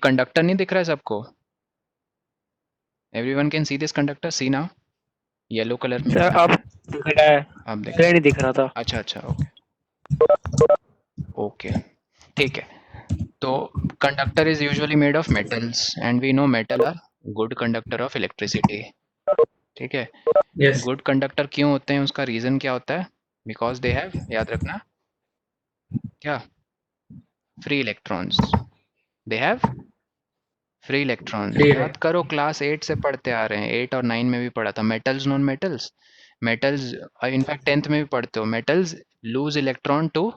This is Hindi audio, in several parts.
कंडक्टर नहीं दिख रहा है सबको? Everyone can see this conductor, see now, yellow colour में सर लिखा अब है। दिख रहा है, अब देख पहले रहा नहीं दिख रहा था। है। अच्छा अच्छा, ओके ओके, ठीक है। तो conductor is usually made of metals and we know metal are good conductor of electricity. ठीक है। यस। गुड कंडक्टर क्यों होते हैं, उसका रीजन क्या होता है? बिकॉज दे हैव, याद रखना, क्या? Free electrons. They have free electrons. Free है। याद करो, क्लास 8 से पढ़ते आ रहे हैं, 8 और 9 में भी पढ़ा था, metals non metals. Metals in fact 10th में भी पढ़ते हो, मेटल्स लूज इलेक्ट्रॉन टू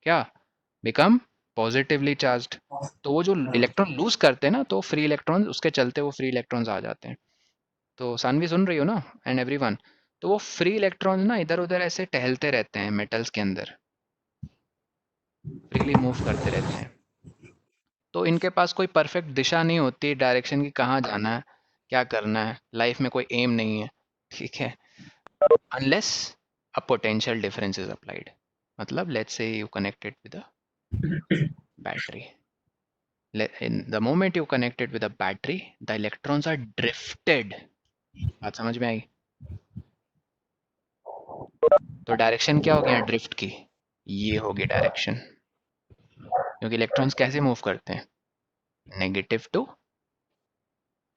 क्या, बिकम पॉजिटिवली चार्ज्ड। तो वो जो इलेक्ट्रॉन लूज करते हैं ना, तो फ्री इलेक्ट्रॉन, उसके चलते वो फ्री इलेक्ट्रॉन्स आ जाते हैं। तो सानवी सुन रही हो ना, एंड एवरीवन? तो वो फ्री इलेक्ट्रॉन्स ना इधर उधर ऐसे टहलते रहते हैं मेटल्स के अंदर, फ्रीली मूव करते रहते हैं। तो इनके पास कोई परफेक्ट दिशा नहीं होती डायरेक्शन की, कहाँ जाना है, क्या करना है, लाइफ में कोई एम नहीं है। ठीक है। Unless a potential difference is applied. मतलब let's say you connected with a battery. In the moment you connect it with a battery, the electrons are drifted. बात समझ में आई? तो डायरेक्शन क्या हो गया ड्रिफ्ट की? ये होगी डायरेक्शन। क्योंकि इलेक्ट्रॉन्स कैसे मूव करते हैं? Negative to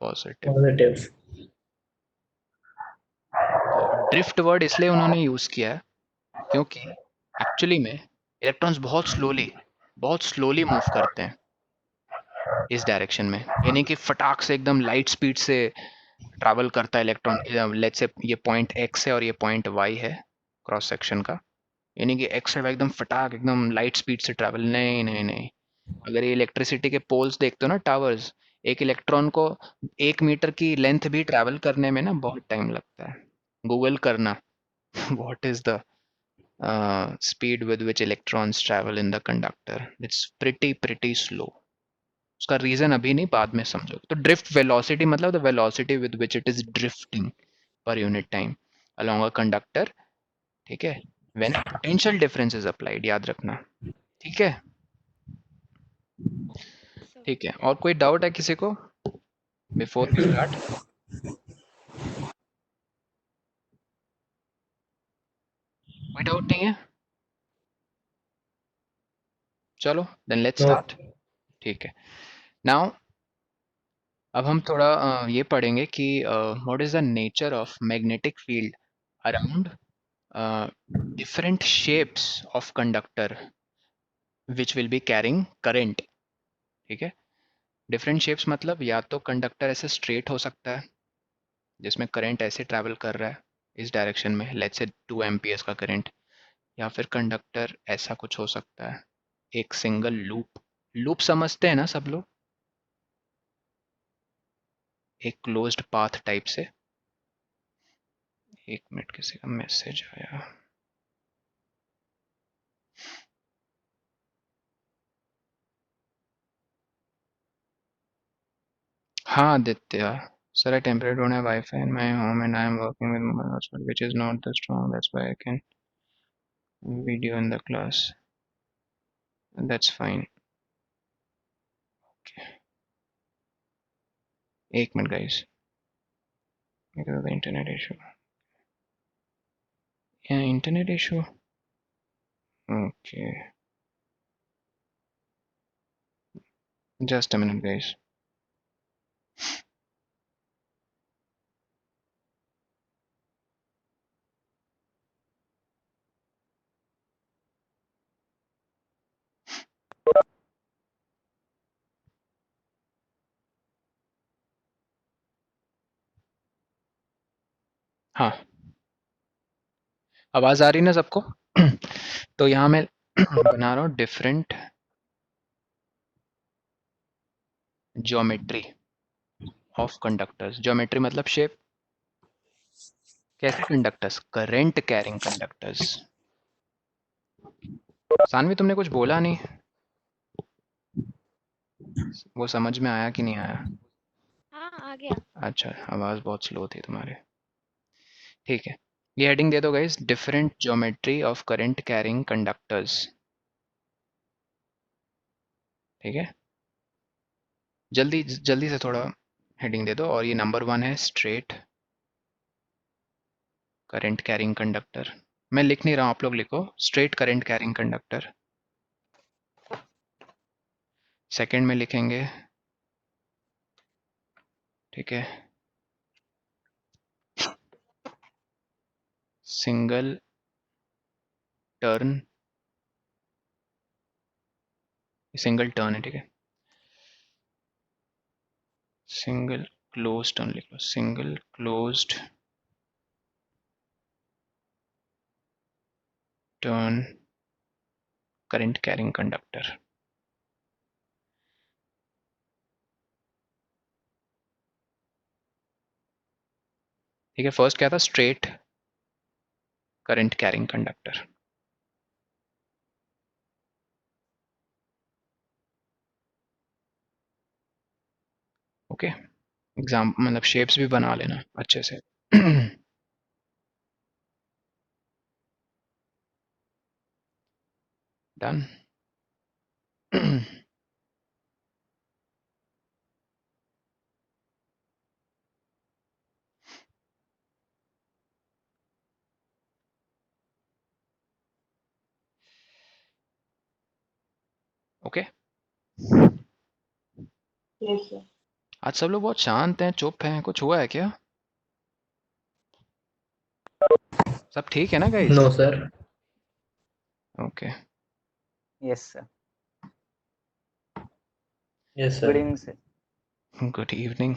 positive. पॉजिटिव। तो ड्रिफ्ट वर्ड इसलिए उन्होंने यूज किया है क्योंकि एक्चुअली में इलेक्ट्रॉन्स बहुत स्लोली मूव करते हैं इस डायरेक्शन में। यानी कि फटाक से एकदम लाइट स्पीड से ट्रैवल करता है इलेक्ट्रॉन। लेट्स से ये पॉइंट एक्स है और ये पॉइंट वाई है क्रॉस सेक्शन का। यानी कि एक्स है एकदम फटाक, एकदम लाइट स्पीड से ट्रैवल, नहीं नहीं नहीं। अगर ये इलेक्ट्रिसिटी के पोल्स देखते हो ना, टावर्स, एक इलेक्ट्रॉन को 1 मीटर की लेंथ भी ट्रैवल करने में ना बहुत टाइम लगता है। गूगल करना what is the speed with which electrons travel in the conductor, it's pretty slow. उसका रीजन अभी नहीं, बाद में समझोगे। तो ड्रिफ्ट वेलोसिटी मतलब the velocity with which it is drifting per unit time along a conductor. ठीक है। When potential difference is applied, याद रखना। ठीक है। ठीक है, और कोई डाउट है किसी को बिफोर वी स्टार्ट? कोई डाउट नहीं है? चलो देन लेट्स नो। स्टार्ट। ठीक है। नाउ अब हम थोड़ा ये पढ़ेंगे कि what is the nature of magnetic field around different shapes of conductor which will be carrying current. ठीक है। डिफरेंट शेप्स मतलब या तो कंडक्टर ऐसे स्ट्रेट हो सकता है जिसमें करंट ऐसे ट्रैवल कर रहा है इस डायरेक्शन में, लेट्स से 2 एम्पियर्स का करंट। या फिर कंडक्टर ऐसा कुछ हो सकता है, एक सिंगल लूप। लूप समझते हैं ना सब लोग? एक क्लोज्ड पाथ टाइप से। एक मिनट, किसी का मैसेज आया। हाँ Aditya, sir, I temporarily don't have Wi-Fi in my home and I am working with mobile hotspot which is not that strong. That's why I can video in the class. That's fine. Okay. एक minute guys. Because of the internet issue. Yeah, internet issue. Okay. Just a minute guys. हाँ, आवाज आ रही ना सबको? तो यहाँ मैं बना रहा हूँ different geometry of conductors. Geometry मतलब शेप। कैसे conductors? Current carrying conductors. Sanvi तुमने कुछ बोला नहीं, वो समझ में आया कि नहीं आया? हाँ आ गया। अच्छा, आवाज बहुत स्लो थी तुम्हारे। ठीक है, ये हेडिंग दे दो guys, different geometry of current carrying conductors. ठीक है। जल्दी से थोड़ा हेडिंग दे दो। और ये नंबर 1 है स्ट्रेट करंट कैरिंग कंडक्टर। मैं लिख नहीं रहा हूँ, आप लोग लिखो straight current carrying conductor. Second में लिखेंगे, ठीक है, सिंगल टर्न, सिंगल टर्न है, ठीक है, सिंगल क्लोज टर्न लिख लो, single closed turn current carrying conductor. ठीक है, फर्स्ट क्या था, straight current carrying conductor. Okay, exam मतलब शेप्स भी बना लेना अच्छे से। डन। Okay, yes sir. आज सब लोग बहुत शांत हैं, चुप हैं, कुछ हुआ है क्या? सब ठीक है ना guys? No sir. Okay, yes sir. Yes good sir. Evening sir. Good evening.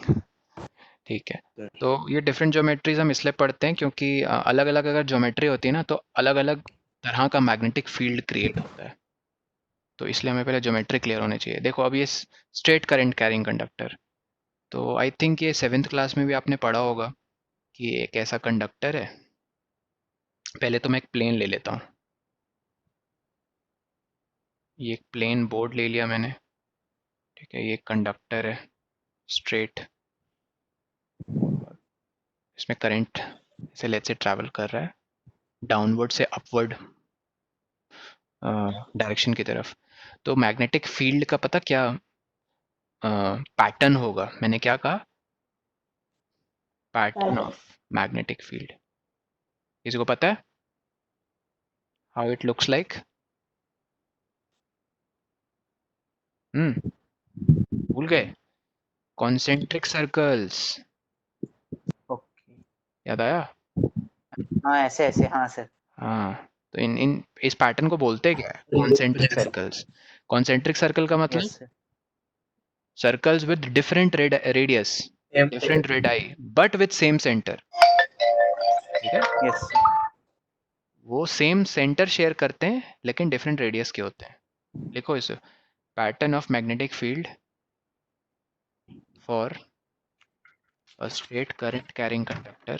ठीक है, तो ये डिफरेंट ज्योमेट्रीज हम इसलिए पढ़ते हैं क्योंकि अलग अलग अगर ज्योमेट्री होती है ना तो अलग अलग तरह का मैग्नेटिक फील्ड क्रिएट होता है, तो इसलिए हमें पहले ज्योमेट्री क्लियर होनी चाहिए। देखो अब ये स्ट्रेट करंट कैरिंग कंडक्टर, तो आई थिंक ये 7th क्लास में भी आपने पढ़ा होगा कि ये एक ऐसा कंडक्टर है। पहले तो मैं एक प्लेन ले लेता हूँ, ये एक प्लेन बोर्ड ले लिया मैंने, ठीक है, ये एक कंडक्टर है स्ट्रेट, इसमें करंट से लेट्स से ट्रैवल कर रहा है डाउनवर्ड से अपवर्ड डायरेक्शन की तरफ। तो मैग्नेटिक फील्ड का पता क्या पैटर्न होगा? मैंने क्या कहा? Pattern of magnetic field. किसी को पता है हाउ इट लुक्स लाइक? भूल गए? Concentric circles, okay. याद आया? हाँ ऐसे ऐसे, हाँ सर। हाँ, तो इन इन इस पैटर्न को बोलते हैं क्या? Concentric circles. कॉन्सेंट्रिक सर्कल का मतलब yes sir. Circles with different radius, different radii but with same centre, ठीक है, यस सर। वो सेम सेंटर शेयर करते हैं लेकिन डिफरेंट रेडियस के होते हैं। लिखो इसे, pattern of magnetic field for a straight current carrying conductor,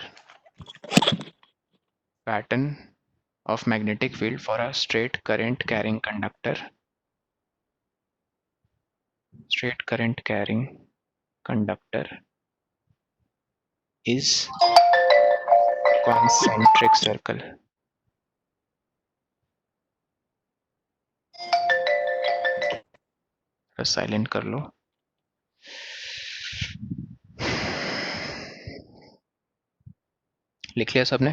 pattern of magnetic field for a straight current carrying conductor, straight current carrying conductor is concentric circle. Silent कर लो। लिख लिया सबने?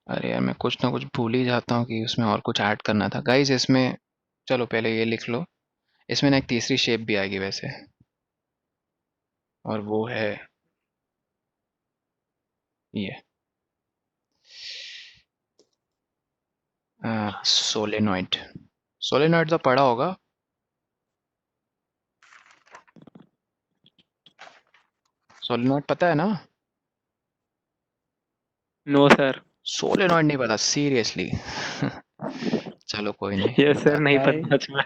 अरे यार मैं कुछ ना कुछ भूल ही जाता हूँ कि उसमें और कुछ ऐड करना था गाइस इसमें। चलो पहले ये लिख लो, इसमें ना एक तीसरी शेप भी आएगी वैसे, और वो है ये सोलेनॉइड। सोलेनॉइड तो पढ़ा होगा। सोलेनॉइड पता है ना? No sir. सोलेनॉइड नहीं पता सीरियसली? चलो कोई नहीं, यस सर, नहीं बताता है। पता सच में।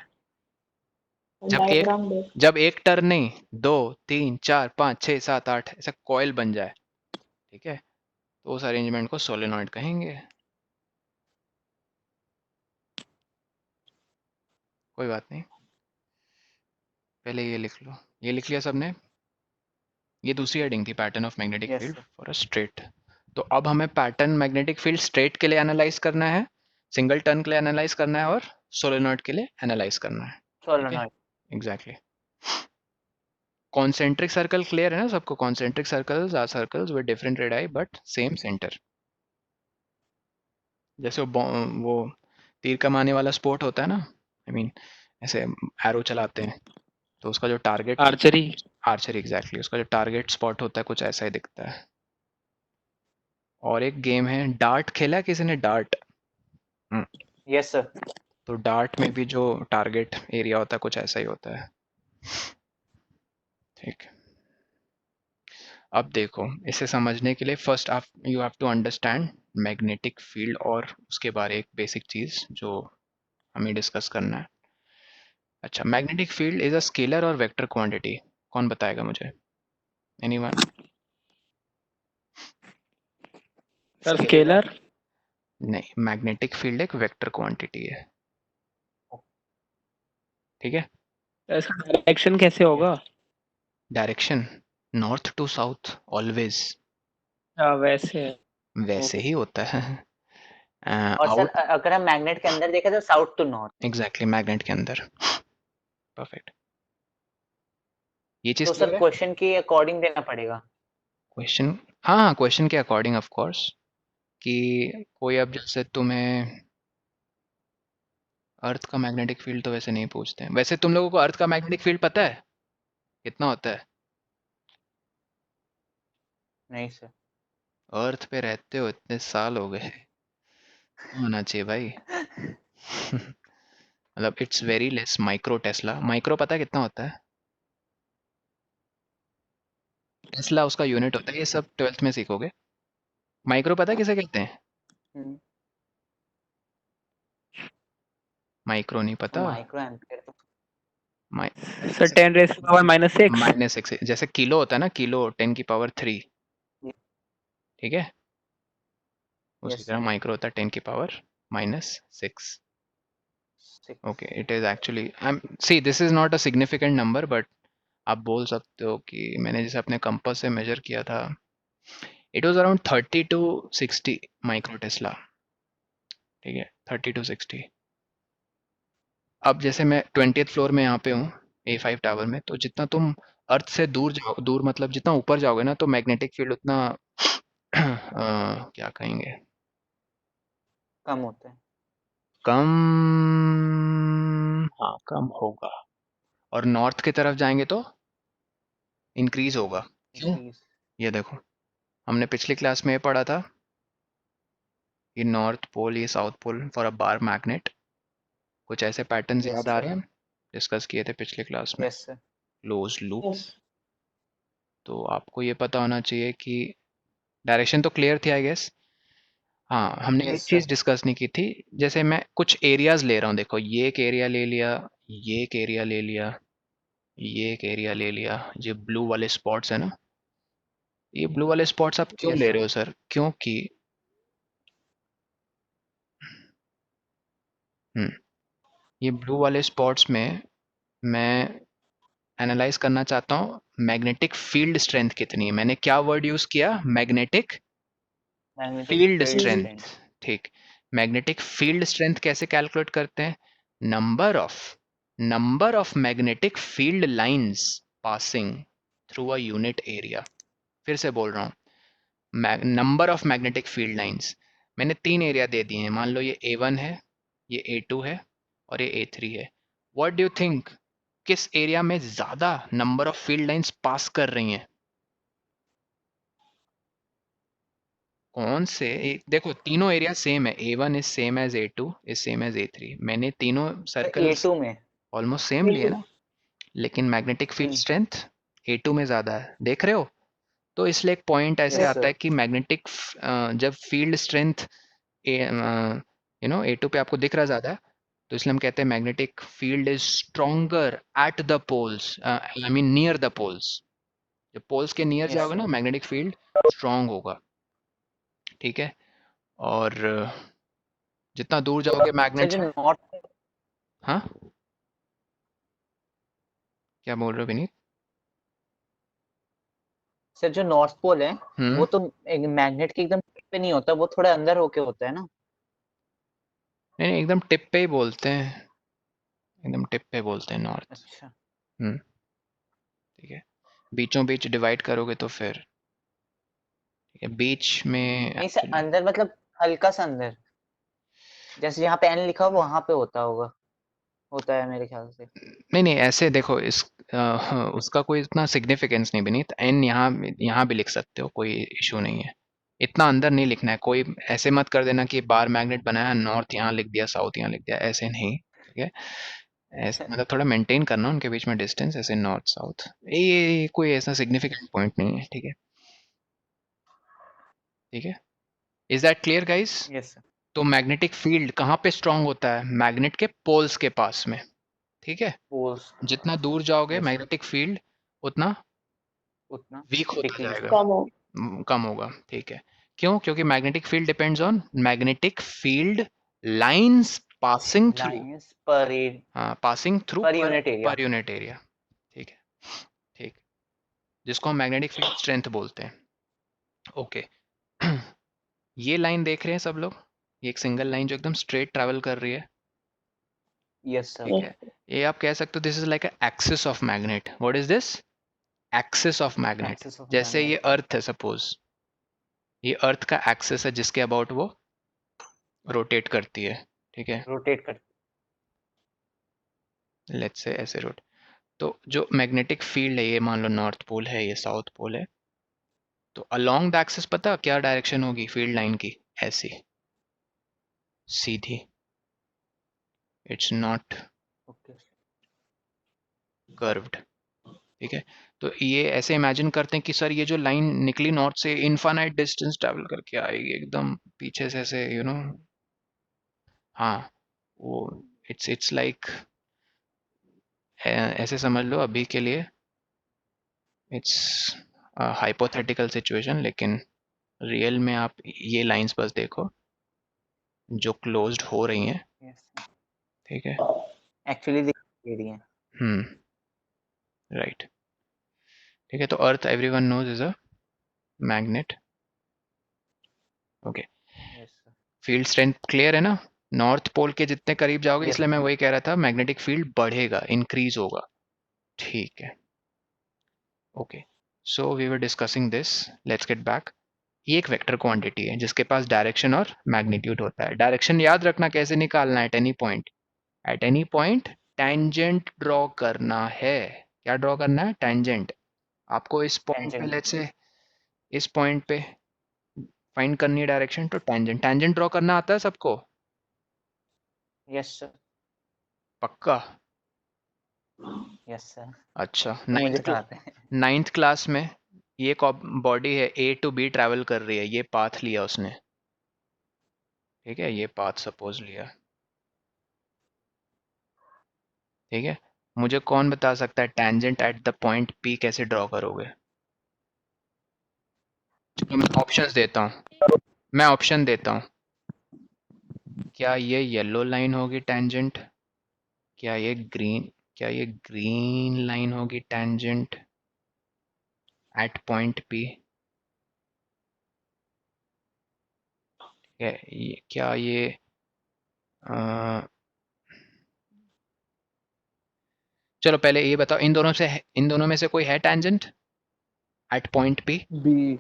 डायग्राम देख। जब एक टर्न नहीं, 2 3 4 5 6 7 8 ऐसा कॉइल बन जाए, ठीक है, तो उस अरेंजमेंट को सोलेनॉइड कहेंगे। कोई बात नहीं, पहले ये लिख लो। ये लिख लिया सबने? ये दूसरी हेडिंग थी, pattern of magnetic yes field sir. For a straight. तो अब हमें पैटर्न मैग्नेटिक फील्ड स्ट्रेट के लिए एनालाइज करना है, सिंगल टर्न के लिए एनालाइज करना है और सोलेनॉइड के लिए एनालाइज करना है। ठीक है, solenoid. Exactly. Concentric circle clear है ना सबको? Concentric circles are circles with different radii but same centre. जैसे वो तीर कमाने वाला स्पोर्ट होता है ना, आई मीन ऐसे एरो चलाते हैं, तो उसका जो टारगेट आर्चरी। आर्चरी, एग्जैक्टली, उसका जो टारगेट स्पॉट होता है कुछ ऐसा ही दिखता है। और एक गेम है डार्ट, खेला है किसी ने डार्ट? Yes sir. तो डार्ट में भी जो टारगेट एरिया होता है कुछ ऐसा ही होता है। ठीक, अब देखो इसे समझने के लिए फर्स्ट आप you have to understand magnetic field और उसके बारे एक बेसिक चीज जो हमें डिस्कस करना है। अच्छा, magnetic field is a scalar और वेक्टर क्वांटिटी। कौन बताएगा मुझे? एनीवन? Sir scalar. नहीं, मैग्नेटिक फील्ड एक वेक्टर क्वांटिटी है। ठीक है, इसका डायरेक्शन कैसे होगा? Direction north to south always, वैसे वैसे ही होता है। और सर आउट, अगर हम मैग्नेट के अंदर देखें तो south to north. Exactly, magnet के अंदर। परफेक्ट, ये चीज तो सर क्लियर है? क्वेश्चन के अकॉर्डिंग देना पड़ेगा। क्वेश्चन, हाँ क्वेश्चन के अकॉर्डिंग ऑफ कोर्स, कि कोई अब जैसे तुम्हें अर्थ का मैग्नेटिक फील्ड तो वैसे नहीं पूछते हैं। वैसे तुम लोगों को अर्थ का मैग्नेटिक फील्ड पता है कितना होता है? नहीं सर। अर्थ पे रहते हो इतने साल हो गए, होना चाहिए भाई। मतलब it's very less, micro Tesla. Micro पता है कितना होता है? टेस्ला उसका यूनिट होता है, ये सब 12th में सीखोगे। माइक्रो पता है किसे कहते हैं? हम्म, माइक्रो नहीं पता? माइक्रो एम्पियर तो सर 10⁻⁻6। -6, जैसे किलो होता है ना, किलो 10⁻3, ठीक है, उसी यस तरह माइक्रो होता है 10⁻⁻6। Okay, it is actually, see this is not a significant number, but आप बोल सकते हो कि मैंने जैसे अपने कंपास से मेजर किया था, it was around 30 to 60 micro Tesla. ठीक है, 30 to 60। अब जैसे मैं 20th फ्लोर में यहाँ पे हूँ A5 टावर में, तो जितना तुम अर्थ से दूर जाओ, दूर मतलब जितना ऊपर जाओगे ना, तो मैग्नेटिक फील्ड उतना क्या कहेंगे, कम होता है। कम, हाँ कम होगा। और नॉर्थ की तरफ जाएंगे तो इंक्रीज होगा। क्यों? इंक्रीज। ये देखो, हमने पिछली क्लास में ये पढ़ा था, ये नॉर्थ पोल, ये south pole for a bar magnet. कुछ ऐसे पैटर्न्स याद आ रहे हैं, डिस्कस किए थे पिछले क्लास में, यस सर। Close loop. तो आपको ये पता होना चाहिए कि डायरेक्शन तो क्लियर थी आई गेस। हाँ, हमने एक यस सर। चीज डिस्कस नहीं की थी, जैसे मैं कुछ एरियाज ले रहा हूँ, देखो ये एक एरिया ले लिया, ये एक एरिया ले लिया, ये एक एरिया ले लिया, ये ब्लू वाले स्पॉट्स है ना, ये ब्लू वाले स्पॉट्स आप क्यों यस ले सर। रहे हो सर? क्योंकि ये ब्लू वाले स्पॉट्स में मैं एनालाइज करना चाहता हूँ मैग्नेटिक फील्ड स्ट्रेंथ कितनी है। मैंने क्या वर्ड यूज किया? Magnetic magnetic field field strength. Strength. ठीक, मैग्नेटिक फील्ड स्ट्रेंथ कैसे कैलकुलेट करते हैं? Number of magnetic field lines passing through a unit area. फिर से बोल रहा हूँ, number of magnetic field lines. मैंने 3 एरिया दे दिए हैं, मान लो ये A1 है, ये A2 है और ये A3 है। व्हाट डू यू थिंक, किस एरिया में ज्यादा number of field lines pass कर रही हैं? कौन से देखो तीनों एरिया सेम है, A1 is same as A2 is same as A3। मैंने तीनों सर्कल्स A2 में। ऑलमोस्ट सेम लिए ना, लेकिन मैग्नेटिक फील्ड स्ट्रेंथ A2 में ज्यादा है, देख रहे हो? तो इसलिए एक पॉइंट ऐसे यस आता सर। है कि मैग्नेटिक जब फील्ड स्ट्रेंथ A2 पे आपको दिख रहा ज्यादा है, तो इसलिए हम कहते हैं magnetic field is stronger at the poles, I mean near the poles. जब पोल्स के नियर यस जाओगे सर। ना, मैग्नेटिक फील्ड स्ट्रांग होगा। ठीक है, और जितना दूर जाओगे सर मैग्नेट जो से, नॉर्थ हाँ क्या बोल रहे हो विनीत? सर जो नॉर्थ पोल है हम्म, वो तो एक मैग्नेट के एकदम पे नहीं होता, वो थोड़ा अंदर होके होता है ना। नहीं नहीं, एकदम टिप पे ही बोलते हैं, एकदम टिप पे बोलते हैं नॉर्थ। अच्छा ठीक है, बीचों बीच डिवाइड करोगे तो फिर ठीक है, बीच में नहीं सर, actually- अंदर मतलब हल्का सा अंदर, जैसे जहाँ पे एन लिखा हो वहां पे होता होगा, होता है मेरे ख्याल से। नहीं नहीं, ऐसे देखो इस उसका कोई इतना सिग्निफिकेंस नहीं बनी, एन यहाँ यहाँ भी लिख सकते हो, कोई इशू नहीं है। इतना अंदर नहीं लिखना है, कोई ऐसे मत कर देना कि बार मैग्नेट बनाया नॉर्थ यहाँ लिख दिया साउथ यहाँ लिख दिया, ऐसे नहीं। ठीक है, ऐसे मतलब थोड़ा मेंटेन करना उनके बीच में डिस्टेंस, ऐसे नॉर्थ साउथ, ये कोई ऐसा सिग्निफिकेंट पॉइंट नहीं है। ठीक है, ठीक है, is that clear guys? Yes sir. तो मैग्नेटिक फील्ड कहाँ पे स्ट्रांग होता है? मैग्नेट के पोल्स के पास में। ठीक है, पोल्स। जितना दूर जाओगे यस, मैग्नेटिक फील्ड उतना उतना वीक होता डिक्रीज जाएगा, कम हो। कम होगा। ठीक है, क्यों? क्योंकि magnetic field depends on magnetic field lines passing through, lines पर हाँ passing through per unit area. Per unit area. ठीक है, ठीक, जिसको हम मैग्नेटिक फील्ड स्ट्रेंथ बोलते हैं। ओके ये लाइन देख रहे हैं सब लोग? ये एक सिंगल लाइन जो एकदम स्ट्रेट ट्रैवल कर रही है। Yes sir. ठीक है, ये आप कह सकते हो this is like axis of magnet. What is this? Axis of magnet. Axis of जैसे ये मैग्नेट। अर्थ है, सपोज ये अर्थ का एक्सिस है जिसके अबाउट वो रोटेट करती है। ठीक है, रोटेट कर। लेट्स से ऐसे रोट, तो जो मैग्नेटिक फील्ड है, ये मान लो नॉर्थ पोल है, ये साउथ पोल है, तो अलोंग द एक्सिस पता क्या डायरेक्शन होगी फील्ड लाइन की? ऐसी सीधी, इट्स नॉट ओके। कर्व्ड। ठीक है, तो ये ऐसे इमेजिन करते हैं कि सर ये जो लाइन निकली नॉर्थ से इनफाइनाइट डिस्टेंस ट्रैवल करके आएगी एकदम पीछे से, ऐसे यू नो। हाँ, वो इट्स लाइक, ऐसे समझ लो अभी के लिए, इट्स हाइपोथेटिकल सिचुएशन, लेकिन रियल में आप ये लाइंस बस देखो जो क्लोज्ड हो रही हैं। यस, ठीक है, एक्चुअली दिखाई दे रही है। राइट। ठीक है, तो earth everyone knows is a magnet. Okay, yes sir. Field strength clear है ना? नॉर्थ पोल के जितने करीब जाओगे, यस इसलिए मैं सर। वही कह रहा था, मैग्नेटिक फील्ड बढ़ेगा, इंक्रीज होगा। ठीक है, okay, so we were discussing this, let's get back. ये एक वेक्टर क्वांटिटी है जिसके पास डायरेक्शन और मैग्नीट्यूड होता है। डायरेक्शन याद रखना कैसे निकालना है? At any point, at any point tangent draw करना है। क्या ड्रॉ करना है? टेंजेंट। आपको इस पॉइंट पे, टेंजेंट। लेट्स से इस पॉइंट पे फाइंड करनी है डायरेक्शन, तो टेंजेंट, टेंजेंट ड्रॉ करना आता है सबको? Yes sir. पक्का? Yes sir. अच्छा, मुझे तो आता है। नाइन्थ क्लास में ये बॉडी है, ए टू बी ट्रैवल कर रही है, ये पाथ लिया उसने। ठीक है, ये पाथ सपोज लिया। ठीक है, मुझे कौन बता सकता है tangent at the point P कैसे ड्रॉ करोगे? चलो मैं ऑप्शंस देता हूँ, मैं ऑप्शन देता हूँ। क्या ये येलो लाइन होगी टेंजेंट? क्या ये ग्रीन, क्या ये ग्रीन लाइन होगी टेंजेंट एट पॉइंट पी? क्या ये चलो पहले ये बताओ, इन दोनों में से कोई है tangent at point P? B.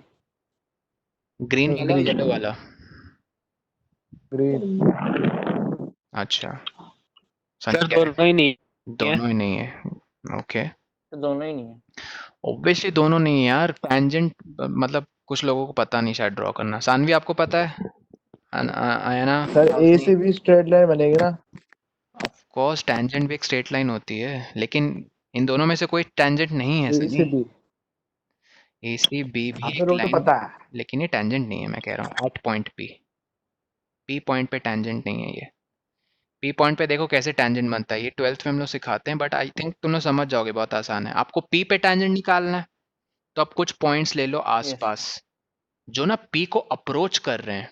Green वाला, ग्रीन। येलो वाला? ग्रीन। अच्छा, सर संजय कह रहे दोनों ही नहीं हैं है। दोनों ही नहीं है। ओके, तो दोनों ही नहीं है। ऑब्वियसली दोनों नहीं है यार। टेंजेंट मतलब कुछ लोगों को पता नहीं शायद ड्रॉ करना। सानवी आपको पता है? आयना? सर ए से भी स्ट्रेट लाइन बनेगी ना? ऑफ कोर्स टेंजेंट भी एक स्ट्रेट लाइन होती है, लेकिन इन दोनों में से कोई टेंजेंट नहीं है ए सनी। से बी। ए सी बी भी हाँ एक सर वो तो लाइन, पता है। लेकिन ये टेंजेंट नहीं है, मैं कह रहा हूँ at point P. P point पे टेंजेंट नहीं है ये। पी पॉइंट पे देखो कैसे टेंजेंट बनता है, ये 12th में हम लोग सिखाते हैं, बट आई थिंक तुम लोग समझ जाओगे, बहुत आसान है। आपको पी पे टेंजेंट निकालना है, तो आप कुछ पॉइंट्स ले लो यस। आसपास जो ना पी को अप्रोच कर रहे हैं,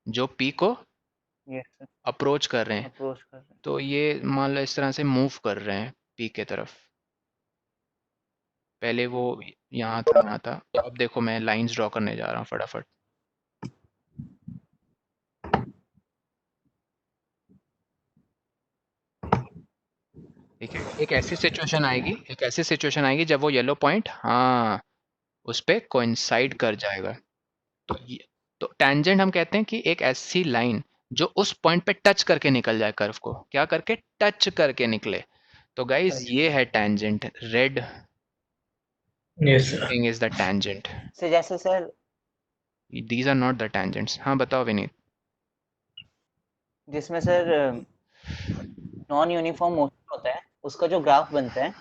जो पी को यस सर। अप्रोच कर रहे हैं। अप्रोच कर रहे तो ये मान लो इस तरह से मूव कर रहे हैं पी के तरफ। पहले वो यहाँ था, यहाँ था, तो अब देखो मैं लाइंस ड्रॉ करने जा रहा हूँ फटाफट। ठीक है, एक ऐसी सिचुएशन आएगी जब वो येलो पॉइंट उस पे कोइंसाइड कर जाएगा। तो ये तो टेंजेंट हम कहते हैं कि एक ऐसी लाइन जो उस पॉइंट पे टच करके निकल जाए कर्व को, क्या करके, टच करके निकले। तो गाइज ये है tangent, red yes sir. Thing is the tangent, sir जैसे sir these are not the tangents. हाँ बताओ विनीत। जिसमें सर नॉन यूनिफॉर्म मोशन होता है, उसका जो ग्राफ बनता है,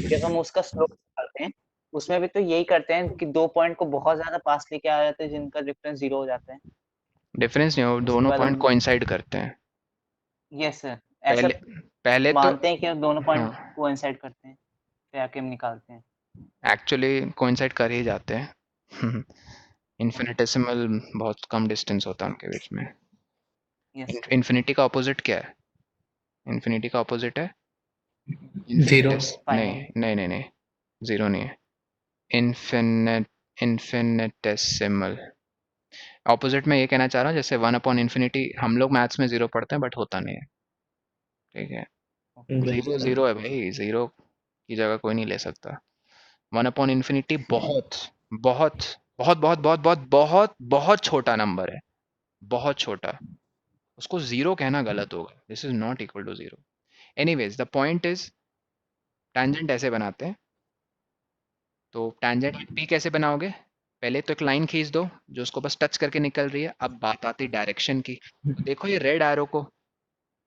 जब हम उसका स्लोप निकालते हैं, उसमें भी तो यही करते हैं कि 2 पॉइंट को बहुत ज़्यादा पास लेके आ जाते हैं, जिनका डिफरेंस 0 हो जाता है। डिफरेंस नहीं हो, उसके दोनों बाद पॉइंट हम कोइंसाइड करते हैं। यस सर, ऐसा पहले पहले तो मानते हैं कि हम दोनों पॉइंट हाँ कोइंसाइड करते हैं, फिर आके हम निकालते हैं। एक्चुअली कोइंसाइड कर ही जाते हैं। इन्फिनिटेसिमल बहुत कम डिस्टेंस होता है उनके बीच में। यस इन्फिनिटी का ऑपोजिट क्या है? इन्फिनिटी का ऑपोजिट है जीरो। नहीं नहीं नहीं नहीं, जीरो नहीं है, इन्फिनिटेसिमल। ऑपोजिट में ये कहना चाह रहा हूँ, जैसे 1/infinity हम लोग मैथ्स में जीरो पढ़ते हैं बट होता नहीं है, ठीक है। जीरो जीरो है भाई, जीरो की जगह कोई नहीं ले सकता। 1/infinity बहुत बहुत बहुत बहुत बहुत बहुत बहुत बहुत छोटा नंबर है, बहुत छोटा। उसको जीरो कहना गलत होगा, this is not equal to zero. Anyways the point is, tangent ऐसे बनाते हैं। तो टैंजेंट पी कैसे बनाओगे? पहले तो एक लाइन खींच दो जो उसको बस टच करके निकल रही है। अब बात आती डायरेक्शन की। तो देखो ये रेड एरो को,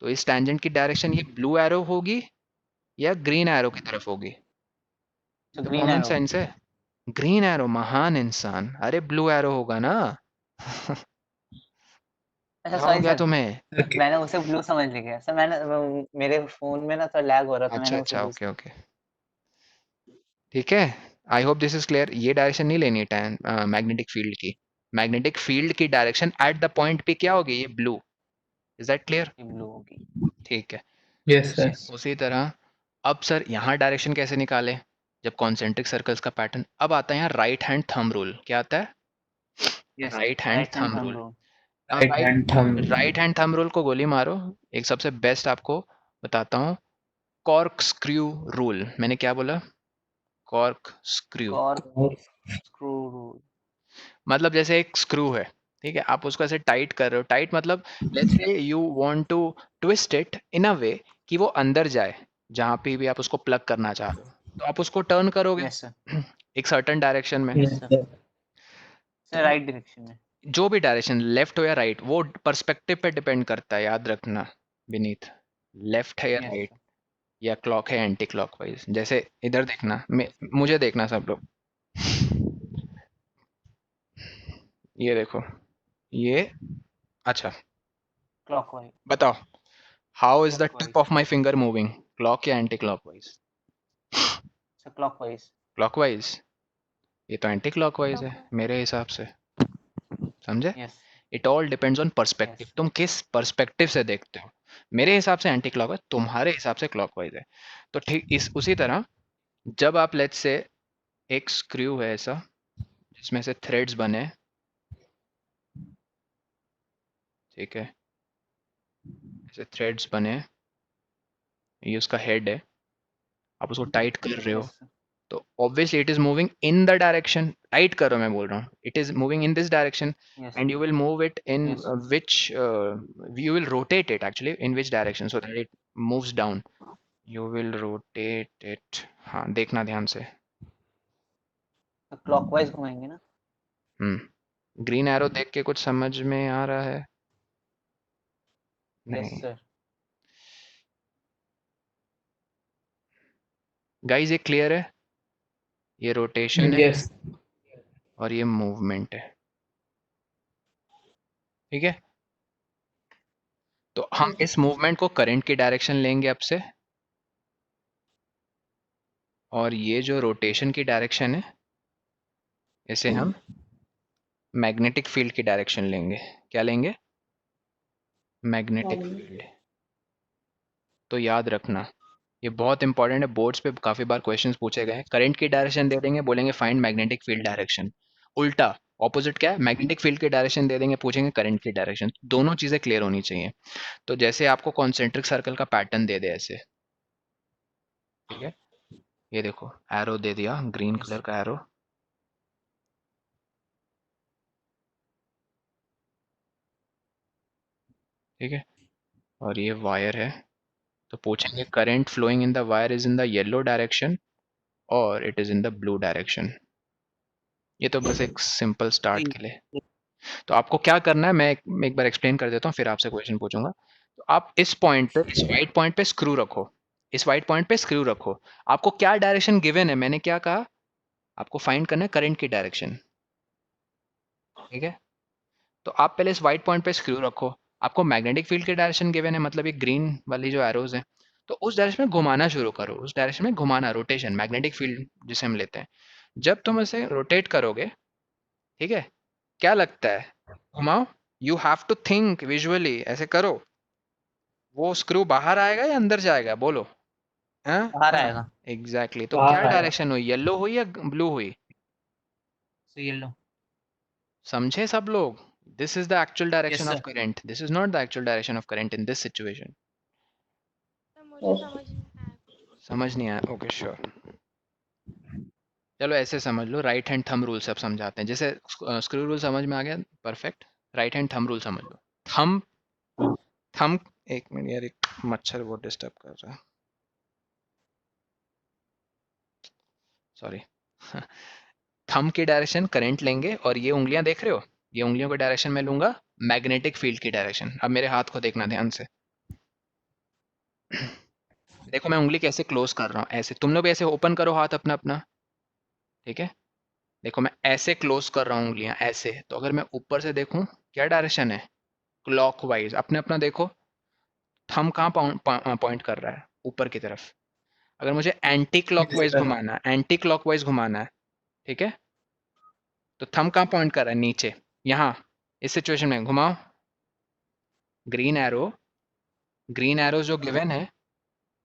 तो इस टैंजेंट की डायरेक्शन ये ब्लू एरो होगी या ग्रीन एरो की तरफ होगी? तो तो ग्रीन कॉमन एरो। सेंस है, ग्रीन एरो। महान इंसान, अरे ब्लू एरो होगा ना। अच्छा क्या हो सॉरी गया सर, तुम्हें? मैंने उसे ब्लू समझ लिया सर। मैंने मेरे फोन में ना थोड़ा लैग हो रहा था, अच्छा मैंने उसे अच्छा, ब्लू ओके ओके, ठीक है। I hope this is clear. ये डायरेक्शन नहीं लेनी है मैग्नेटिक फील्ड की। मैग्नेटिक फील्ड की डायरेक्शन एट द पॉइंट पे क्या होगी? ये blue. Is that clear? Blue होगी। ठीक है। Yes sir. उसी तरह अब सर यहाँ डायरेक्शन कैसे निकालें? जब कॉन्सेंट्रिक सर्कल्स का पैटर्न, अब आता है यहाँ राइट हैंड थंब रूल। क्या आता है? Yes, right hand right hand thumb thumb rule. Rule. अब right hand thumb. Right hand thumb rule को गोली मारो। एक सबसे बेस्ट आपको बताता हूँ, कॉर्क स्क्रू रूल। मैंने क्या बोला? Cork screw. Cork screw rule. मतलब जैसे एक स्क्रू है, ठीक है, आप उसको ऐसे टाइट कर रहे हो। टाइट मतलब let's say you want to twist it in a way कि वो अंदर जाए, जहाँ पे भी आप उसको प्लग करना चाह रहे हो। तो आप उसको टर्न करोगे यस सर। एक सर्टेन डायरेक्शन में। Yes sir. सर तो राइट डायरेक्शन में। जो भी डायरेक्शन, लेफ्ट हो या राइट, वो पर्सपेक्टिव पे डिपेंड करता है, याद रखना विनीत। लेफ्ट है या यस राइट, सर। या क्लॉक है एंटी क्लॉकवाइज। जैसे इधर देखना, मुझे देखना सब लोग, ये देखो, ये, अच्छा क्लॉकवाइज। बताओ, how is the tip clockwise. Off my finger moving, clock या anti clockwise? Sir clockwise. Clockwise. ये तो एंटी क्लॉकवाइज है मेरे हिसाब से, समझे? Yes. It all depends on perspective, yes. तुम किस पर्सपेक्टिव से देखते हो। मेरे हिसाब से एंटी क्लॉकवाइज, तुम्हारे हिसाब से क्लॉकवाइज है। तो ठीक इस उसी तरह, जब आप लेट्स से एक स्क्रू है ऐसा जिसमें से थ्रेड्स बने, ठीक है, ऐसे थ्रेड्स बने, ये उसका हेड है, आप उसको टाइट कर रहे हो, यस सर। तो obviously it is moving in the direction, tight करो मैं बोल रहा हूँ, it is moving in this direction, yes. and you will move it in yes. which you will rotate it actually in which direction so that it moves down. You will rotate it, हाँ देखना ध्यान से। तो क्लॉकवाइज घुमाएंगे ना। ग्रीन एरो देख के कुछ समझ में आ रहा है? यस नहीं सर। गाइस, ये क्लियर है? ये रोटेशन है यस। और ये मूवमेंट है, ठीक है। तो हम इस मूवमेंट को करंट की डायरेक्शन लेंगे अब से, और ये जो रोटेशन की डायरेक्शन है इसे हम मैग्नेटिक फील्ड की डायरेक्शन लेंगे। क्या लेंगे? Magnetic field. तो याद रखना, ये बहुत इंपॉर्टेंट है, बोर्ड्स पे काफी बार क्वेश्चंस पूछे गए हैं। करंट की डायरेक्शन दे देंगे, बोलेंगे फाइंड मैग्नेटिक फील्ड डायरेक्शन। उल्टा ऑपोजिट क्या है? मैग्नेटिक फील्ड की डायरेक्शन दे देंगे, पूछेंगे करंट की डायरेक्शन। दोनों चीजें क्लियर होनी चाहिए। तो जैसे आपको कॉन्सेंट्रिक सर्कल का पैटर्न दे दे ऐसे, ठीक है, ये देखो एरो दे दिया, ग्रीन कलर का एरो। ठीक है, और ये वायर है, तो पूछेंगे current flowing in the wire is in the yellow direction और it is in the blue direction. ये तो बस एक सिंपल स्टार्ट के लिए। तो आपको क्या करना है, मैं एक बार एक्सप्लेन कर देता हूँ, फिर आपसे क्वेश्चन पूछूंगा। तो आप इस पॉइंट पे, इस वाइट पॉइंट पे स्क्रू रखो, इस वाइट पॉइंट पे स्क्रू रखो। आपको क्या डायरेक्शन गिवन है, मैंने क्या कहा, आपको फाइंड करना है करंट की डायरेक्शन। ठीक है, तो आप पहले इस वाइट पॉइंट पे स्क्रू रखो। आपको मैग्नेटिक फील्ड की डायरेक्शन गिवन है, मतलब ये ग्रीन वाली जो एरोज है, तो उस डायरेक्शन में घुमाना शुरू करो, उस डायरेक्शन में घुमाना, रोटेशन, मैग्नेटिक फील्ड जिसे हम लेते हैं। जब तुम इसे रोटेट करोगे, ठीक है, क्या लगता है, घुमाओ, you have to think visually, ऐसे करो, वो स्क्रू बाहर आएगा या अंदर जाएगा, बोलो। हाँ, बाहर आएगा। एग्जैक्टली। तो बाहर क्या आएगा। डायरेक्शन हुई, येलो हुई या ब्लू हुई? So yellow. समझे सब लोग? This is the actual direction Yes, of sir. Current, this is not the actual direction of current in this situation. तो मुझे समझ नहीं आया। समझ नहीं आया? ओके श्योर, चलो ऐसे समझ लो, राइट हैंड थंब रूल सब समझाते हैं। जैसे स्क्रू रूल समझ में आ गया, perfect. Right hand thumb rule समझ लो। थंब, थंब, एक मिनट यार, एक मच्छर बहुत डिस्टर्ब कर रहा है, सॉरी। थंब की डायरेक्शन करंट लेंगे, और ये उंगलियां देख रहे हो, ये उंगलियों की डायरेक्शन में लूंगा मैग्नेटिक फील्ड की डायरेक्शन। अब मेरे हाथ को देखना ध्यान से, देखो मैं उंगली कैसे क्लोज कर रहा हूँ, ऐसे। तुम लोग भी ऐसे ओपन करो हाथ अपना अपना, ठीक है। देखो मैं ऐसे क्लोज कर रहा हूँ उंगलियां, ऐसे। तो अगर मैं ऊपर से देखूं, क्या डायरेक्शन है, क्लॉकवाइज। अपने अपना देखो, थंब कहाँ पॉइंट कर रहा है, ऊपर की तरफ। अगर मुझे एंटी क्लॉकवाइज घुमाना है, एंटी क्लॉकवाइज घुमाना है, ठीक है, तो थंब कहाँ पॉइंट कर रहा है, नीचे, यहाँ। इस सिचुएशन में घुमाओ, ग्रीन एरो, ग्रीन एरो जो गिवन है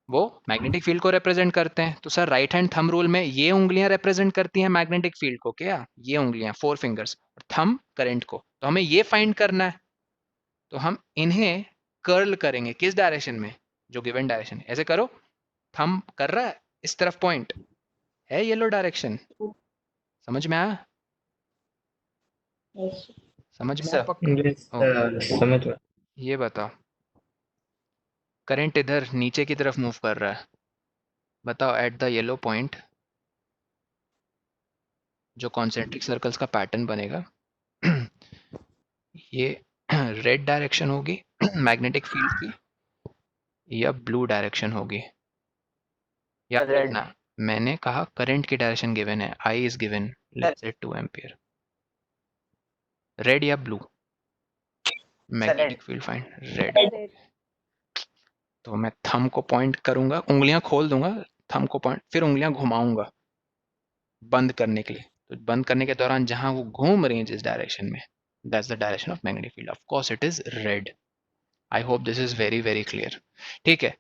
वो मैग्नेटिक फील्ड को रिप्रेजेंट करते हैं। तो sir right hand thumb rule में ये उंगलियां रिप्रेजेंट करती हैं मैग्नेटिक फील्ड को, क्या ये उंगलियां, 4 फिंगर्स, और थंब करंट को। तो हमें ये फाइंड करना है, तो हम इन्हें कर्ल करेंगे किस डायरेक्शन में, जो गिवन डायरेक्शन है। ऐसे करो, थंब कर रहा है इस तरफ, पॉइंट है येलो डायरेक्शन। समझ में आया? समझ में आया Sir. पक्का? ओके, समझ में। ये बताओ, करंट इधर नीचे की तरफ मूव कर रहा है, बताओ एट द येलो पॉइंट जो कॉन्सेंट्रिक सर्कल्स का पैटर्न बनेगा, ये रेड डायरेक्शन होगी मैग्नेटिक फील्ड की, या ब्लू डायरेक्शन होगी? याद Red. रखना, मैंने कहा करंट की डायरेक्शन गिवन है, I is given, let's say 2 ampere. Red या blue? Magnetic field find, red. Red. तो मैं थंब को पॉइंट करूंगा, उंगलियां खोल दूंगा, थंब को पॉइंट, फिर उंगलियां घुमाऊंगा बंद करने के लिए। तो बंद करने के दौरान जहां वो घूम रही है जिस डायरेक्शन में, that's the direction of magnetic field, of course it is red. I hope this is very very clear. ठीक है,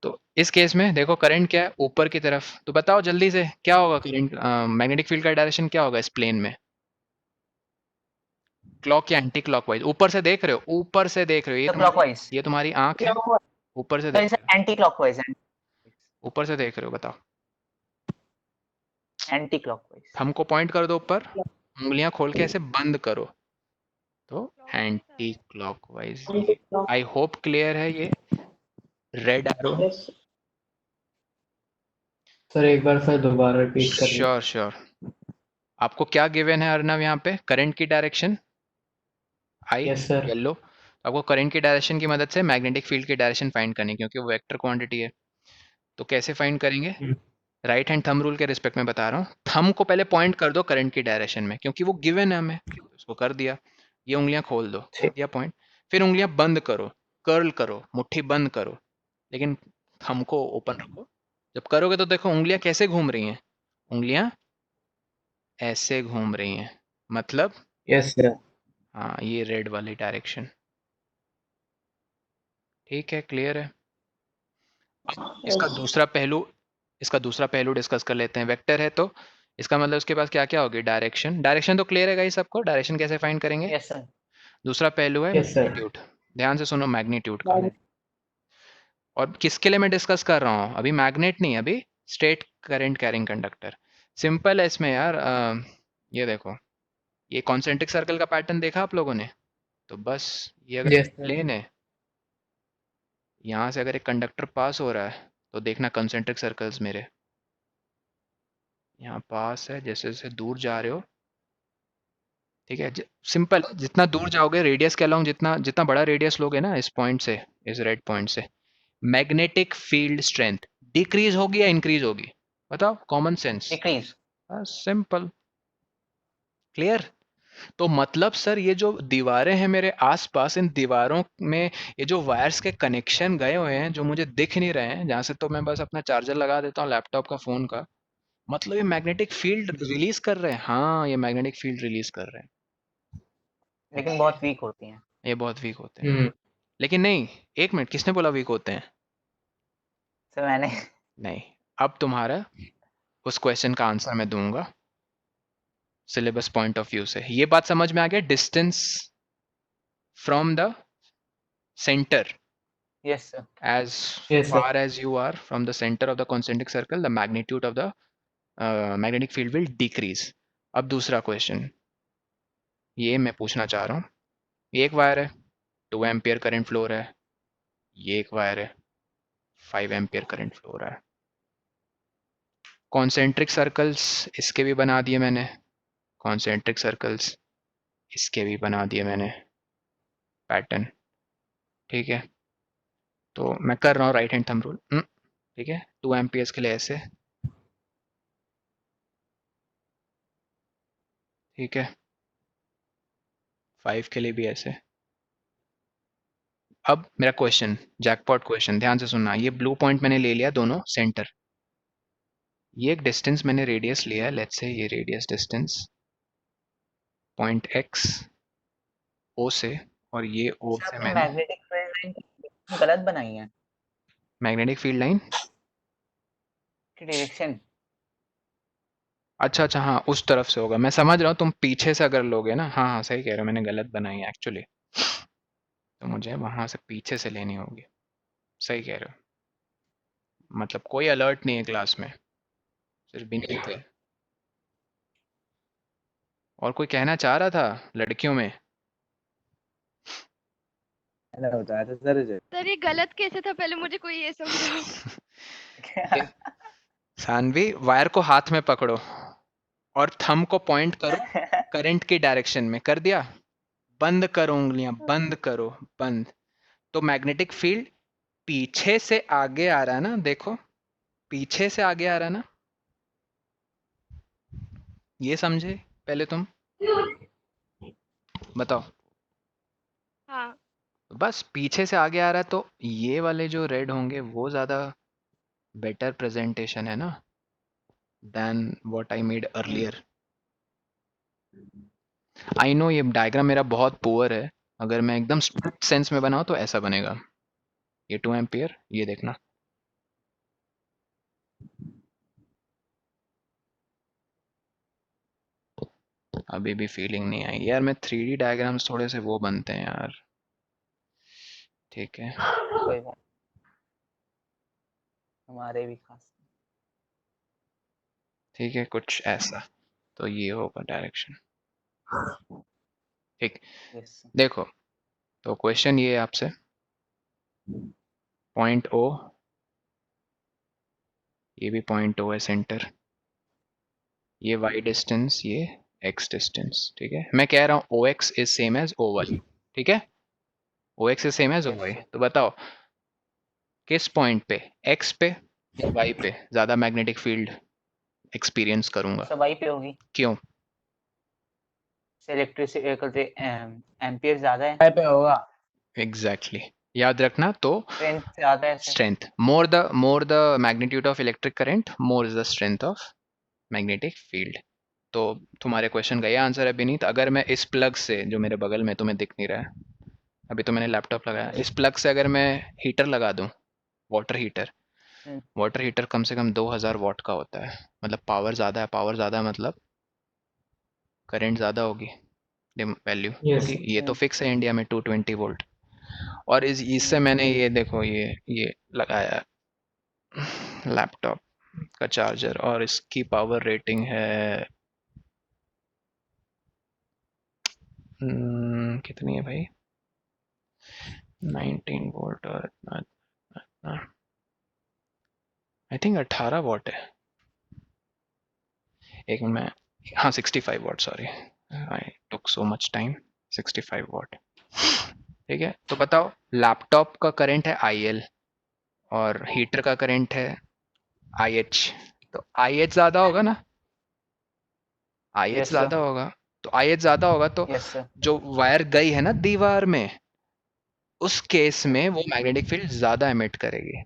तो इस केस में देखो करंट क्या है, ऊपर की तरफ। तो बताओ जल्दी से क्या होगा, करंट मैग्नेटिक फील्ड का डायरेक्शन क्या होगा इस प्लेन में, क्लॉक या एंटी क्लॉकवाइज? ऊपर से देख रहे हो, ऊपर से देख रहे हो, Clockwise. ये तुम्हारी आंख है, ऊपर से Sir, देख it's रहे हो, anti-clockwise. ऊपर से देख रहे हो, बताओ। Anti-clockwise. थंब को पॉइंट कर दो ऊपर, उंगलियां खोल के ऐसे बंद करो, तो anti clockwise. I hope clear है ये रेड एरो। सर एक बार सर दोबारा रिपीट कर दीजिए। Sure sure. आपको क्या गिवन है अर्नव, यहाँ पे करंट की direction I, yes sir. Yellow. आपको करंट की डायरेक्शन की मदद से मैग्नेटिक फील्ड की डायरेक्शन फाइंड करनी है, क्योंकि वो वेक्टर क्वांटिटी है। तो कैसे फाइंड करेंगे, राइट हैंड थंब रूल के रिस्पेक्ट में बता रहा हूँ। थंब को पहले पॉइंट कर दो करंट की डायरेक्शन में, क्योंकि वो गिवन है हमें, उसको कर दिया। ये उंगलियां खोल दो, कर दिया पॉइंट। फिर उंगलियां बंद करो, कर्ल करो, मुट्ठी बंद करो, लेकिन थंब को ओपन रखो। जब करोगे तो देखो उंगलियां कैसे घूम रही हैं, उंगलियां ऐसे घूम रही हैं, मतलब यस सर। हाँ, ये रेड वाली डायरेक्शन। ठीक है, क्लियर है। इसका दूसरा पहलू डिस्कस कर लेते हैं। वेक्टर है तो इसका मतलब उसके पास क्या क्या होगी, डायरेक्शन। डायरेक्शन तो क्लियर है गाइस सबको, डायरेक्शन कैसे फाइंड करेंगे। Yes, sir. दूसरा पहलू है Yes, sir. मैग्नीट्यूड। ध्यान से सुनो मैग्नीट्यूड का, और किसके लिए मैं डिस्कस कर रहा हूँ अभी, मैग्नेट नहीं, अभी straight current carrying conductor. Simple है इसमें यार। ये देखो, ये कॉन्सेंट्रिक सर्कल का पैटर्न देखा आप लोगों ने? तो बस ये अगर यस सर। प्लेन है, यहाँ से अगर एक कंडक्टर पास हो रहा है तो देखना कंसेंट्रिक सर्कल्स मेरे यहाँ पास है, जैसे जैसे दूर जा रहे हो, ठीक है। सिंपल, जितना दूर जाओगे रेडियस के अलॉन्ग, जितना जितना बड़ा रेडियस लोगे ना इस पॉइंट से, इस रेड पॉइंट से, मैग्नेटिक फील्ड स्ट्रेंथ डिक्रीज होगी या इंक्रीज होगी? बताओ, common sense. Decrease. Simple, clear. तो मतलब सर ये जो दीवारें हैं मेरे आसपास, इन दीवारों में ये जो वायर्स के कनेक्शन गए हुए हैं जो मुझे दिख नहीं रहे हैं, जहाँ से तो मैं बस अपना चार्जर लगा देता हूँ लैपटॉप का, फोन का, मतलब ये मैग्नेटिक फील्ड रिलीज कर रहे हैं। हाँ, ये मैग्नेटिक फील्ड रिलीज कर रहे हैं। लेकिन बहुत वीक होती हैं। ये बहुत वीक होते हैं। लेकिन नहीं, एक मिनट, किसने बोला वीक होते हैं? सर मैंने नहीं, अब तुम्हारा उस क्वेश्चन का आंसर मैं दूंगा सिलेबस पॉइंट ऑफ व्यू से। ये बात समझ में आ गया? Distance from the centre, yes sir. as Yes, far as you are from the center of the concentric circle, the magnitude of the magnetic field will decrease. अब दूसरा क्वेश्चन ये मैं पूछना चाह रहा हूँ, ये एक वायर है, 2 एम्पियर करंट फ्लो रहा है, ये एक वायर है, 5 एम्पियर करंट फ्लो रहा है। कॉन्सेंट्रिक सर्कल्स इसके भी बना दिए मैंने, कॉन्सेंट्रिक सर्कल्स इसके भी बना दिए मैंने पैटर्न, ठीक है। तो मैं कर रहा हूँ राइट हैंड थंब रूल, ठीक है। 2 एम्पियर्स के लिए ऐसे, ठीक है, 5 के लिए भी ऐसे। अब मेरा क्वेश्चन, जैकपॉट क्वेश्चन, ध्यान से सुनना। ये ब्लू पॉइंट मैंने ले लिया दोनों सेंटर, ये एक डिस्टेंस मैंने रेडियस लिया है, लेट्स से ये रेडियस डिस्टेंस पॉइंट x ओ से, और ये o से मैंने मैग्नेटिक फील्ड लाइन गलत बनाई है मैग्नेटिक फील्ड लाइन। की डायरेक्शन। अच्छा अच्छा, हाँ उस तरफ से होगा, मैं समझ रहा हूँ। तुम पीछे से अगर लोगे ना, हाँ हाँ सही कह रहे हो, मैंने गलत बनाई है एक्चुअली, तो मुझे वहां से पीछे से लेनी होगी। सही कह रहे हो, मतलब कोई अलर्ट नहीं है क्लास में, सिर्फ विनीत है। और कोई कहना चाह रहा था लड़कियों में? सर ये गलत कैसे था, पहले मुझे कोई ये समझाओ। सानवी, वायर को हाथ में पकड़ो और थंब को पॉइंट करो करंट की डायरेक्शन में। कर दिया? बंद करो उंगलियां, बंद करो, बंद। तो मैग्नेटिक फील्ड पीछे से आगे आ रहा है ना, देखो पीछे से आगे आ रहा है ना, ये समझे पहले तुम? बताओ। हाँ, बस पीछे से आगे आ रहा है, तो ये वाले जो रेड होंगे वो ज्यादा बेटर प्रेजेंटेशन है ना than what I made earlier. I know ये डायग्राम मेरा बहुत पुअर है, अगर मैं एकदम स्ट्रिक्ट सेंस में बनाऊं तो ऐसा बनेगा। ये 2 एम्पियर, ये देखना, अभी भी फीलिंग नहीं आई यार। मैं 3D डायग्राम्स थोड़े से वो बनते हैं यार, ठीक है। कोई बात, हमारे भी खास। ठीक है, कुछ ऐसा, तो ये होगा डायरेक्शन, ठीक। यस देखो, तो क्वेश्चन ये है आपसे, पॉइंट ओ, ये भी पॉइंट ओ है सेंटर, ये y डिस्टेंस, ये x डिस्टेंस, ठीक है। मैं कह रहा हूँ OX is same as OY, ठीक है। OX is same as OY। तो बताओ किस पॉइंट पे, x पे या y पे ज्यादा मैग्नेटिक फील्ड एक्सपीरियंस करूंगा? सब वाई पे होगी। क्यों? इलेक्ट्रिसिटी एम्पियर ज्यादा है पे होगा, एग्जैक्टली याद रखना। तो स्ट्रेंथ ज्यादा है। Strength, more the magnitude of electric current, more is the strength of magnetic field. तो तुम्हारे क्वेश्चन का ये आंसर है विनीत। अगर मैं इस प्लग से, जो मेरे बगल में तुम्हें दिख नहीं रहा है, अभी तो मैंने लैपटॉप लगाया, इस प्लग से अगर मैं हीटर लगा दूं, वाटर हीटर, वाटर हीटर कम से कम 2000 वॉट का होता है, मतलब पावर ज़्यादा है। पावर ज़्यादा है मतलब करंट ज़्यादा होगी वैल्यू, Yes. क्योंकि ये तो फिक्स है इंडिया में 220 वोल्ट। और इससे मैंने ये देखो, ये लगाया लैपटॉप, का चार्जर, और इसकी पावर रेटिंग है कितनी है भाई, 19 वोल्ट और आई थिंक 18 वॉट है। एक मिनट में, हाँ 65 what, sorry I took so much time, 65 what. ठीक है, तो बताओ लैपटॉप का करंट है IL और हीटर का करंट है IH, तो IH ज़्यादा होगा ना, IH Yes, ज़्यादा sir. होगा, तो IH ज़्यादा होगा तो Yes, sir. जो वायर गई है ना दीवार में, उस केस में वो मैग्नेटिक फील्ड ज़्यादा एमिट करेगी।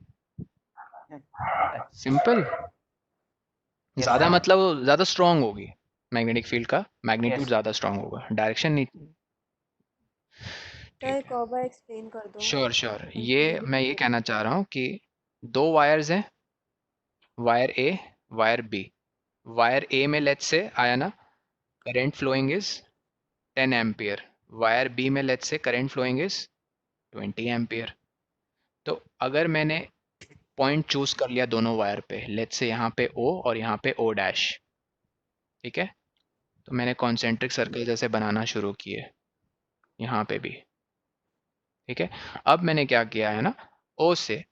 सिंपल, Yes, ज़्यादा sir. मतलब वो ज़्यादा स्ट्रांग होगी, मैग्नेटिक फील्ड का मैग्नीट्यूड Yes. ज़्यादा स्ट्रांग होगा, डायरेक्शन नहीं। सर एक और बार एक्सप्लेन कर दो। श्योर श्योर, ये कंफ्यूजन मैं ये कहना चाह रहा हूँ कि दो वायर्स हैं, wire A, wire B. Wire A में लेट्स से आया ना current flowing is 10 ampere, wire B में let's say current flowing is 20 ampere. तो अगर मैंने पॉइंट चूज कर लिया दोनों वायर पे, लेट्स से यहाँ पे O और यहाँ पे O डैश, ठीक है, तो मैंने कॉन्सेंट्रिक सर्कल जैसे बनाना शुरू किए यहाँ पे भी, ठीक है। अब मैंने क्या किया है ना, O से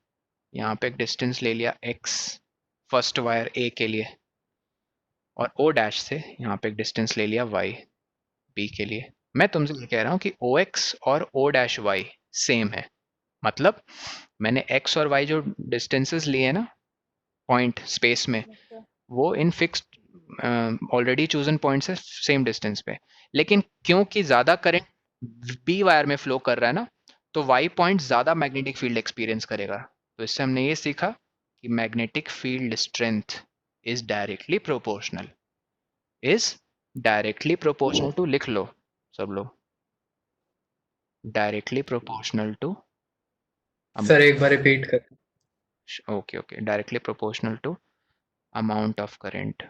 यहाँ पे एक डिस्टेंस ले लिया x फर्स्ट वायर A के लिए, और O डैश से यहाँ पे एक डिस्टेंस ले लिया y B के लिए। मैं तुमसे ये कह रहा हूँ कि OX और O डैश y सेम है, मतलब मैंने x और y जो डिस्टेंसेस लिए ना पॉइंट स्पेस में, वो इन फिक्स्ड ऑलरेडी चूजन पॉइंट से सेम डिस्टेंस पे, लेकिन क्योंकि ज़्यादा करंट बी वायर में फ्लो कर रहा है ना, तो वाई पॉइंट ज़्यादा मैग्नेटिक फील्ड एक्सपीरियंस करेगा। तो इससे हमने ये सीखा कि magnetic field strength is directly proportional, to, लिख लो सब लोग, डायरेक्टली प्रोपोर्शनल टू, सर एक बार रिपीट कर। Okay, directly proportional to amount of current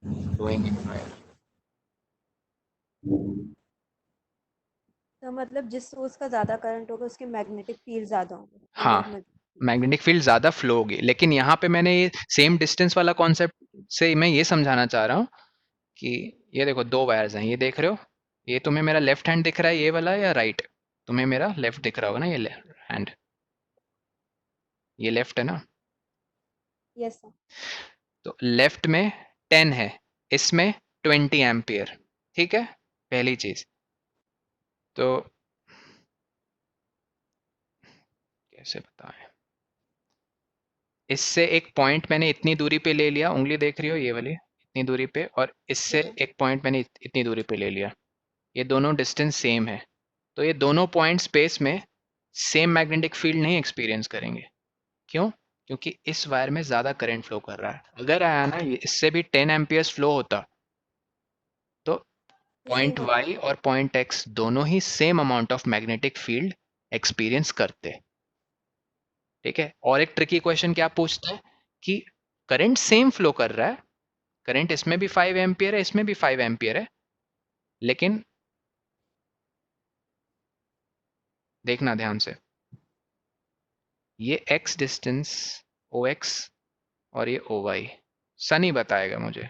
flowing in wire। तो मतलब जिस सोर्स का ज्यादा करंट होगा उसकी मैग्नेटिक फील्ड ज्यादा होगी। हाँ, मैग्नेटिक फील्ड ज़्यादा फ्लो होगी, लेकिन यहाँ पे मैंने ये सेम डिस्टेंस वाला कॉन्सेप्ट से मैं ये समझाना चाह रहा हूँ कि ये देखो दो वायर्स हैं, ये देख रहे हो, ये तुम्हें मेरा लेफ्ट हैंड दिख रहा है ये वाला या राइट, तुम्हें मेरा लेफ्ट दिख रहा होगा ना, ये हैंड, ये लेफ्ट है ना, यस सर। तो लेफ्ट में 10 है, इसमें 20 एम्पियर, ठीक है, पहली चीज। तो कैसे बताएं, इससे एक पॉइंट मैंने इतनी दूरी पे ले लिया, उंगली देख रही हो ये वाली, इतनी दूरी पे, और इससे एक पॉइंट मैंने इतनी दूरी पे ले लिया, ये दोनों डिस्टेंस सेम है, तो ये दोनों पॉइंट स्पेस में सेम मैग्नेटिक फील्ड नहीं एक्सपीरियंस करेंगे। क्यों? क्योंकि इस वायर में ज़्यादा करंट फ्लो कर रहा है। अगर आया ना इससे भी 10 एम्पियर्स फ्लो होता, तो पॉइंट वाई और पॉइंट एक्स दोनों ही same amount of magnetic field experience करते। ठीक है, और एक ट्रिकी क्वेश्चन क्या पूछता है कि करंट सेम फ्लो कर रहा है, करंट इसमें भी 5 एम्पियर है, इसमें भी 5 एम्पियर है, लेकिन देखना ध्यान से, ये x डिस्टेंस OX और ये OY, सनी बताएगा मुझे,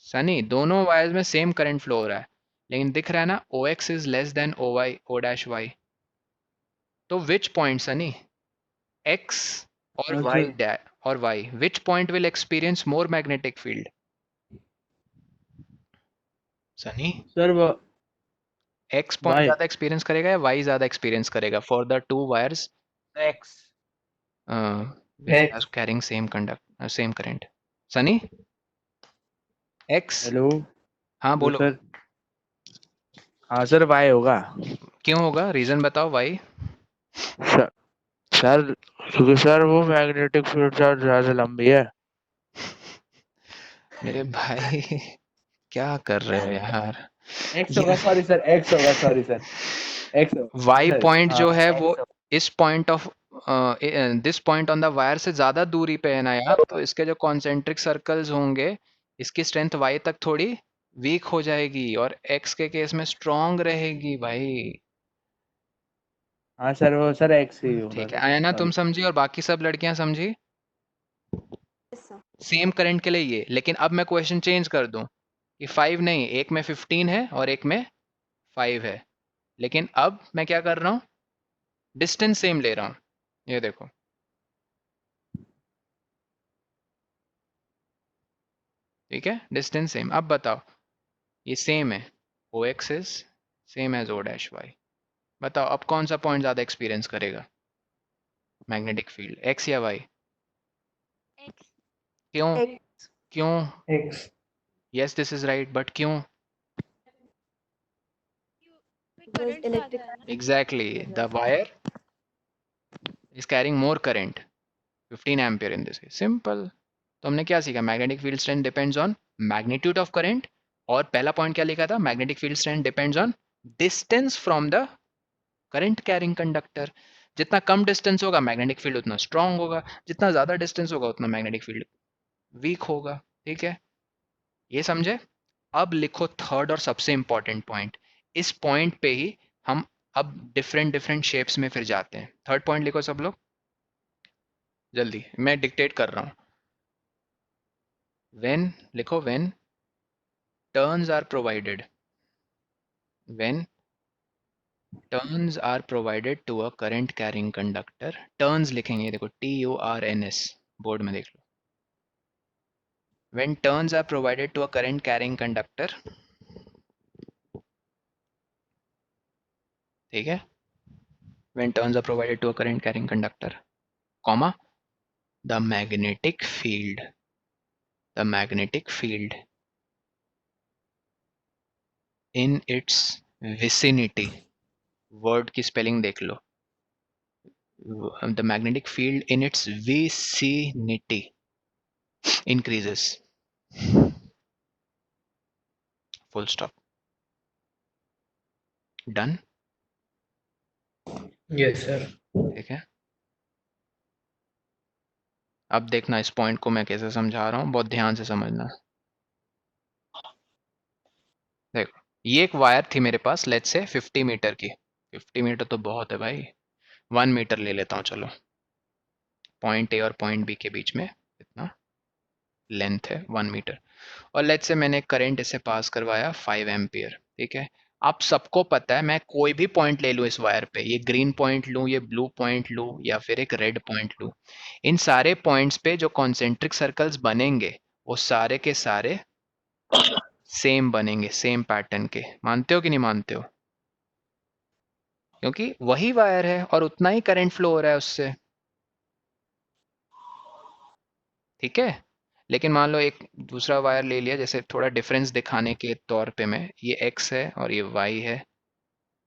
सनी दोनों वायर्स में सेम करंट फ्लो हो रहा है, लेकिन दिख रहा है ना OX is less than OY, O dash Y, तो विच पॉइंट सनी, X और Y डैश और Y, which point will experience more magnetic field? Sunny sir वो X पॉइंट ज्यादा एक्सपीरियंस करेगा या Y ज्यादा एक्सपीरियंस करेगा for the two wires X. Carrying same current? Sunny X, hello हाँ बोलो सर। हाँ सर वाई होगा। क्यों होगा, रीजन बताओ वाई? सर सर क्योंकि सर वो मैग्नेटिक फील्ड सर ज्यादा लंबी है। मेरे भाई क्या कर रहे हो यार, एक्स होगा, सॉरी सर, एक्स होगा, सॉरी सर, एक्स होगा। वाई पॉइंट जो है X वो होगा। इस point of this point on the wire से ज्यादा दूरी पे है ना यार, तो इसके जो कॉन्सेंट्रिक सर्कल्स होंगे, इसकी स्ट्रेंथ वाई तक थोड़ी वीक हो जाएगी और एक्स के केस में स्ट्रॉन्ग रहेगी भाई। हाँ सर, वो सर एक्स ही होगा ठीक है, सर, आयना तुम सॉरी। समझी और बाकी सब लड़कियां समझी? Yes, sir. सेम करंट के लिए ये, लेकिन अब मैं क्वेश्चन चेंज कर दूं कि 5 नहीं, एक में 15 है और एक में 5 है, लेकिन अब मैं क्या कर रहा हूं, डिस्टेंस सेम ले रहा हूं। ये देखो, ठीक है, डिस्टेंस सेम। अब बताओ, ये सेम है, O X is same as O dash Y. बताओ अब कौन सा पॉइंट ज्यादा एक्सपीरियंस करेगा मैग्नेटिक फील्ड, एक्स या वाई? X क्यों? X. क्यों? X. Yes this is right, but क्यों? क्यों Because करंट electric ज्यादा है ना। Exactly, the wire is carrying more current, 15 ampere in this case, simple. तो हमने क्या सीखा, magnetic field strength depends on magnitude of current, और पहला पॉइंट क्या लिखा था, magnetic field strength depends on distance from the current carrying conductor. जितना कम डिस्टेंस होगा मैग्नेटिक फील्ड उतना स्ट्रांग होगा, जितना ज्यादा डिस्टेंस होगा उतना मैग्नेटिक फील्ड वीक होगा। ठीक है, ये समझे? अब लिखो थर्ड और सबसे इंपॉर्टेंट पॉइंट, इस पॉइंट पे ही हम अब डिफरेंट डिफरेंट शेप्स में फिर जाते हैं। थर्ड पॉइंट लिखो सब लोग जल्दी, मैं डिक्टेट कर रहा हूं। व्हेन लिखो, when turns are provided, when turns are provided to a current carrying conductor, turns लिखेंगे, देखो TURNS, बोर्ड में देख लो। When turns are provided to a current carrying conductor, ठीक है, when turns are provided to a current carrying conductor, comma, the magnetic field in its vicinity, word की spelling देख लो, the magnetic field in its vicinity increases, full stop, done। Yes, sir. ठीक है, अब देखना इस पॉइंट को मैं कैसे समझा रहा हूँ, बहुत ध्यान से समझना। देखो, ये एक वायर थी मेरे पास, लेट्स से 50 मीटर की, 50 मीटर तो बहुत है भाई, 1 मीटर ले लेता हूँ चलो, पॉइंट ए और पॉइंट बी के बीच में इतना लेंथ है 1 मीटर, और लेट्स से मैंने करंट इसे पास करवाया 5 एम्पियर। ठीक है, आप सबको पता है मैं कोई भी पॉइंट ले लूँ इस वायर पे, ये ग्रीन पॉइंट लूँ, ये ब्लू पॉइंट लूँ, या फिर एक रेड पॉइंट लूँ, इन सारे पॉइंट्स पे जो कॉन्सेंट्रिक सर्कल्स बनेंगे वो सारे के सारे सेम बनेंगे, सेम पैटर्न के। मानते हो कि नहीं मानते हो? क्योंकि वही वायर है और उतना ही करंट फ्लो हो रहा है उससे। ठीक है, लेकिन मान लो एक दूसरा वायर ले लिया, जैसे थोड़ा डिफरेंस दिखाने के तौर पे, मैं ये x है और ये y है,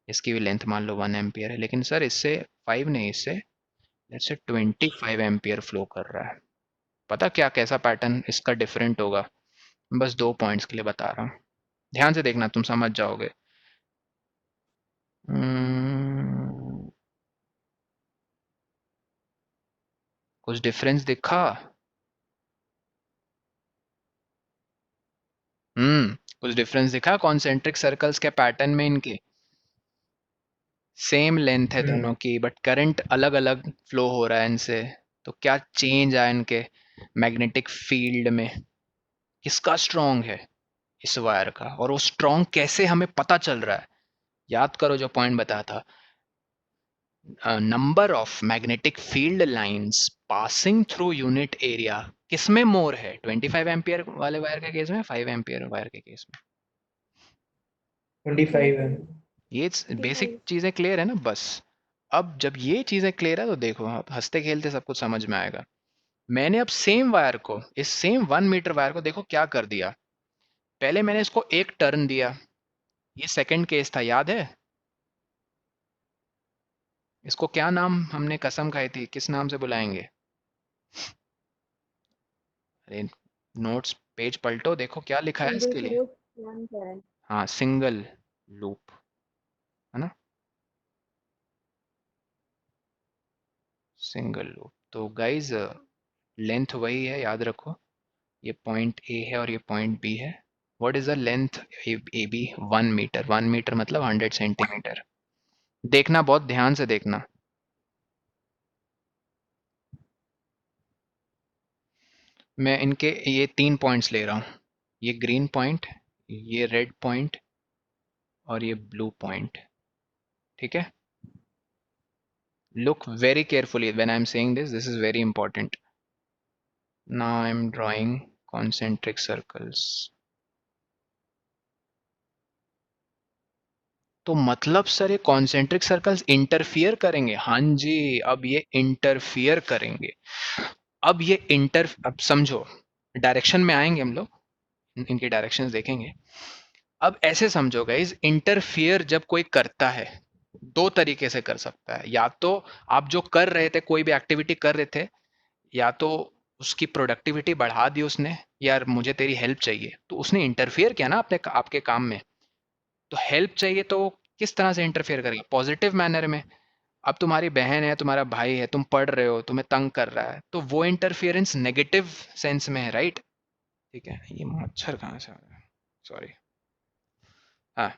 इसकी भी लेंथ मान लो 1 एम्पियर है, लेकिन सर इससे 5 नहीं, इससे लेट्स से 25 एम्पियर फ्लो कर रहा है। पता क्या कैसा पैटर्न इसका डिफरेंट होगा? बस 2 पॉइंट्स के लिए बता रहा हूँ, ध्यान से देखना, तुम समझ जाओगे। कुछ डिफरेंस दिखा? कुछ डिफरेंस दिखा कॉन्सेंट्रिक सर्कल्स के पैटर्न में? इनके सेम लेंथ है दोनों की, बट करंट अलग अलग फ्लो हो रहा है इनसे, तो क्या चेंज आया इनके मैग्नेटिक फील्ड में? किसका स्ट्रॉन्ग है? इस वायर का। और वो स्ट्रॉन्ग कैसे हमें पता चल रहा है? याद करो जो पॉइंट बताया था, number of magnetic field lines passing through unit area किसमें मोर है, 25 एम्पियर वाले वायर के केस में, 5 एम्पियर वायर के केस में? 25 है। ये बेसिक चीजें क्लियर है ना? बस अब जब ये चीजें क्लियर है तो देखो, आप हंसते खेलते सब कुछ समझ में आएगा। मैंने अब सेम वायर को, इस सेम 1 मीटर वायर को देखो क्या कर दिया, पहले मैंने इसको एक टर्न दिया, ये सेकंड केस था, याद है? इसको क्या नाम हमने कसम खाई थी, किस नाम से बुलाएंगे? अरे नोट्स पेज पलटो, देखो क्या लिखा है Single इसके लिए। phase one current. हाँ, सिंगल लूप, है ना, सिंगल लूप। तो गाइज लेंथ वही है, याद रखो, ये पॉइंट ए है और ये पॉइंट बी है। What is the length A B? 1 metre, 1 metre मतलब 100 सेंटीमीटर। देखना, बहुत ध्यान से देखना। मैं इनके ये 3 पॉइंट्स ले रहा हूँ, ये ग्रीन पॉइंट, ये रेड पॉइंट और ये ब्लू पॉइंट, ठीक है? Look very carefully when I'm saying this. This is very important. Now I'm drawing concentric circles. तो मतलब सर ये कॉन्सेंट्रिक सर्कल्स इंटरफियर करेंगे? हाँ जी, अब ये इंटरफियर करेंगे। अब समझो, डायरेक्शन में आएंगे हम लोग, इनकी डायरेक्शंस देखेंगे। अब ऐसे समझो गाइस, इंटरफियर जब कोई करता है दो तरीके से कर सकता है। या तो आप जो कर रहे थे, कोई भी एक्टिविटी कर रहे थे, या तो उसकी प्रोडक्टिविटी बढ़ा दी उसने, यार मुझे तेरी हेल्प चाहिए, तो उसने इंटरफियर किया ना अपने आपके काम में। तो हेल्प चाहिए तो किस तरह से इंटरफेयर करेगा? पॉजिटिव मैनर में। अब तुम्हारी बहन है, तुम्हारा भाई है, तुम पढ़ रहे हो, तुम्हें तंग कर रहा है, तो वो इंटरफियरेंस नेगेटिव सेंस में है, राइट? ठीक है, ये मच्छर कहाँ से आ रहा है, सॉरी। हाँ,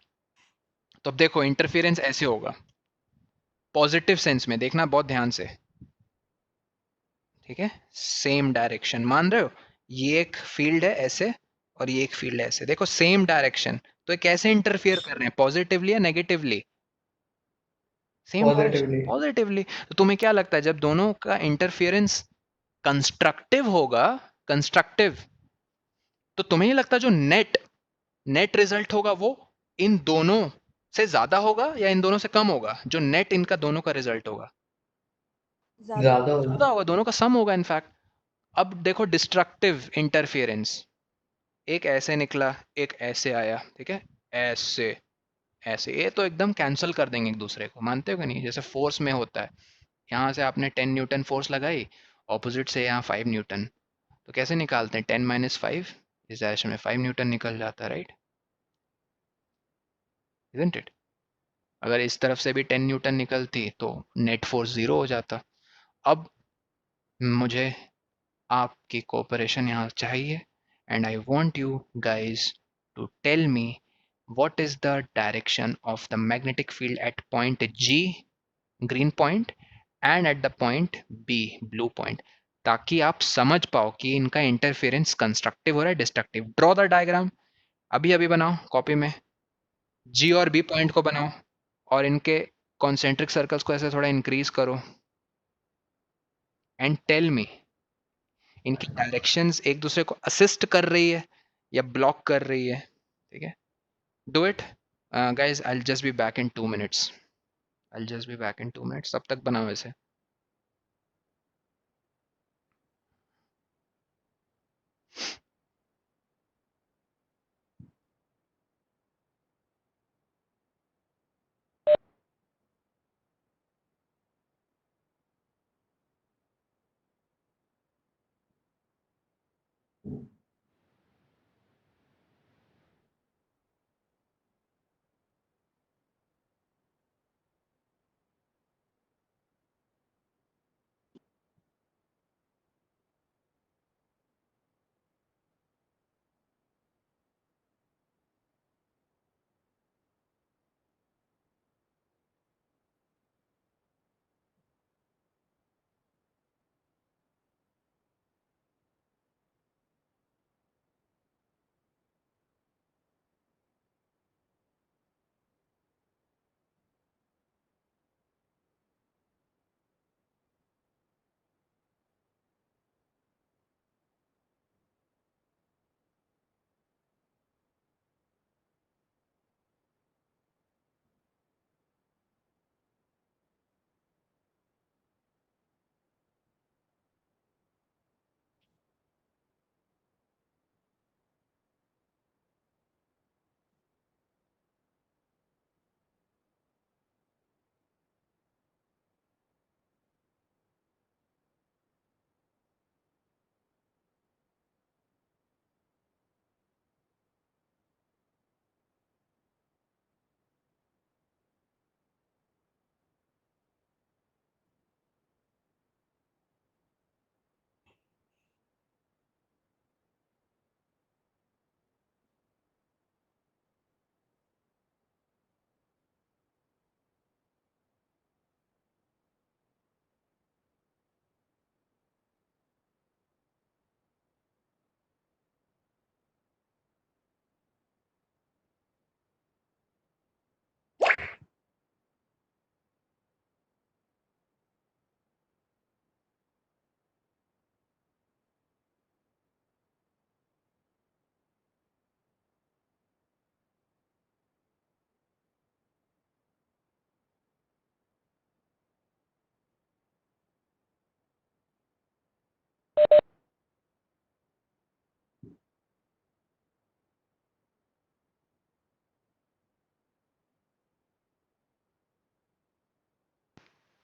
तो अब देखो इंटरफियरेंस ऐसे होगा, पॉजिटिव सेंस में, देखना बहुत ध्यान से, ठीक है? सेम डायरेक्शन, मान रहे हो? ये एक फील्ड है ऐसे और ये एक फील्ड है ऐसे, देखो सेम डायरेक्शन, तो ये कैसे इंटरफियर कर रहे हैं, पॉजिटिवली या negatively? Same direction, positively. Positively. तो तुम्हें क्या लगता है जब दोनों का इंटरफियरेंस कंस्ट्रक्टिव होगा, कंस्ट्रक्टिव, तो तुम्हें नहीं लगता जो नेट नेट रिजल्ट होगा वो इन दोनों से ज्यादा होगा या इन दोनों से कम होगा? जो नेट इनका दोनों का रिजल्ट होगा, ज्यादा ज्यादा होगा। ज्यादा होगा। होगा, दोनों का सम होगा इनफैक्ट। अब देखो डिस्ट्रक्टिव इंटरफियरेंस, एक ऐसे निकला, एक ऐसे आया, ठीक है? ऐसे, ऐसे, ये तो एकदम कैंसिल कर देंगे एक दूसरे को, मानते हो कि नहीं? जैसे फोर्स में होता है, यहाँ से आपने 10 न्यूटन फोर्स लगाई, ऑपोजिट से यहाँ 5 न्यूटन, तो कैसे निकालते हैं? 10 माइनस 5, इस डायरेक्शन में 5 न्यूटन निकल जाता है, राइट? Isn't it? अगर इस तरफ से भी 10 न्यूटन निकलती तो नेट फोर्स जीरो हो जाता। अब मुझे आपकी कोऑपरेशन यहाँ चाहिए, and I want you guys to tell me what is the direction of the magnetic field at point G, green point, and at the point B, blue point, ताकि आप समझ पाओ कि इनका इंटरफेरेंस कंस्ट्रक्टिव हो रहा है डिस्ट्रक्टिव। ड्रॉ द डायग्राम, अभी अभी बनाओ कॉपी में, G और B पॉइंट को बनाओ और इनके कॉन्सेंट्रिक सर्कल्स को ऐसे थोड़ा इंक्रीज करो, एंड टेल मी इनकी डायरेक्शंस एक दूसरे को असिस्ट कर रही है या ब्लॉक कर रही है, ठीक है? Do it guys, I just be back in 2 minutes। I'll just be back in 2 minutes। तब तक बनाओ इसे।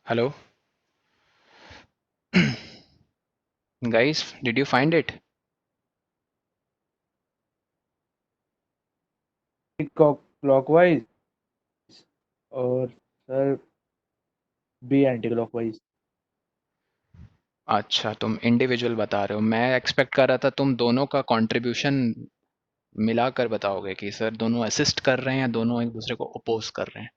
Hello guys, did you find it? Clockwise और सर बी एंटी क्लॉकवाइज। अच्छा, तुम इंडिविजुअल बता रहे हो। मैं एक्सपेक्ट कर रहा था तुम दोनों का कंट्रीब्यूशन मिलाकर बताओगे कि सर दोनों असिस्ट कर रहे हैं या दोनों एक दूसरे को अपोज कर रहे हैं।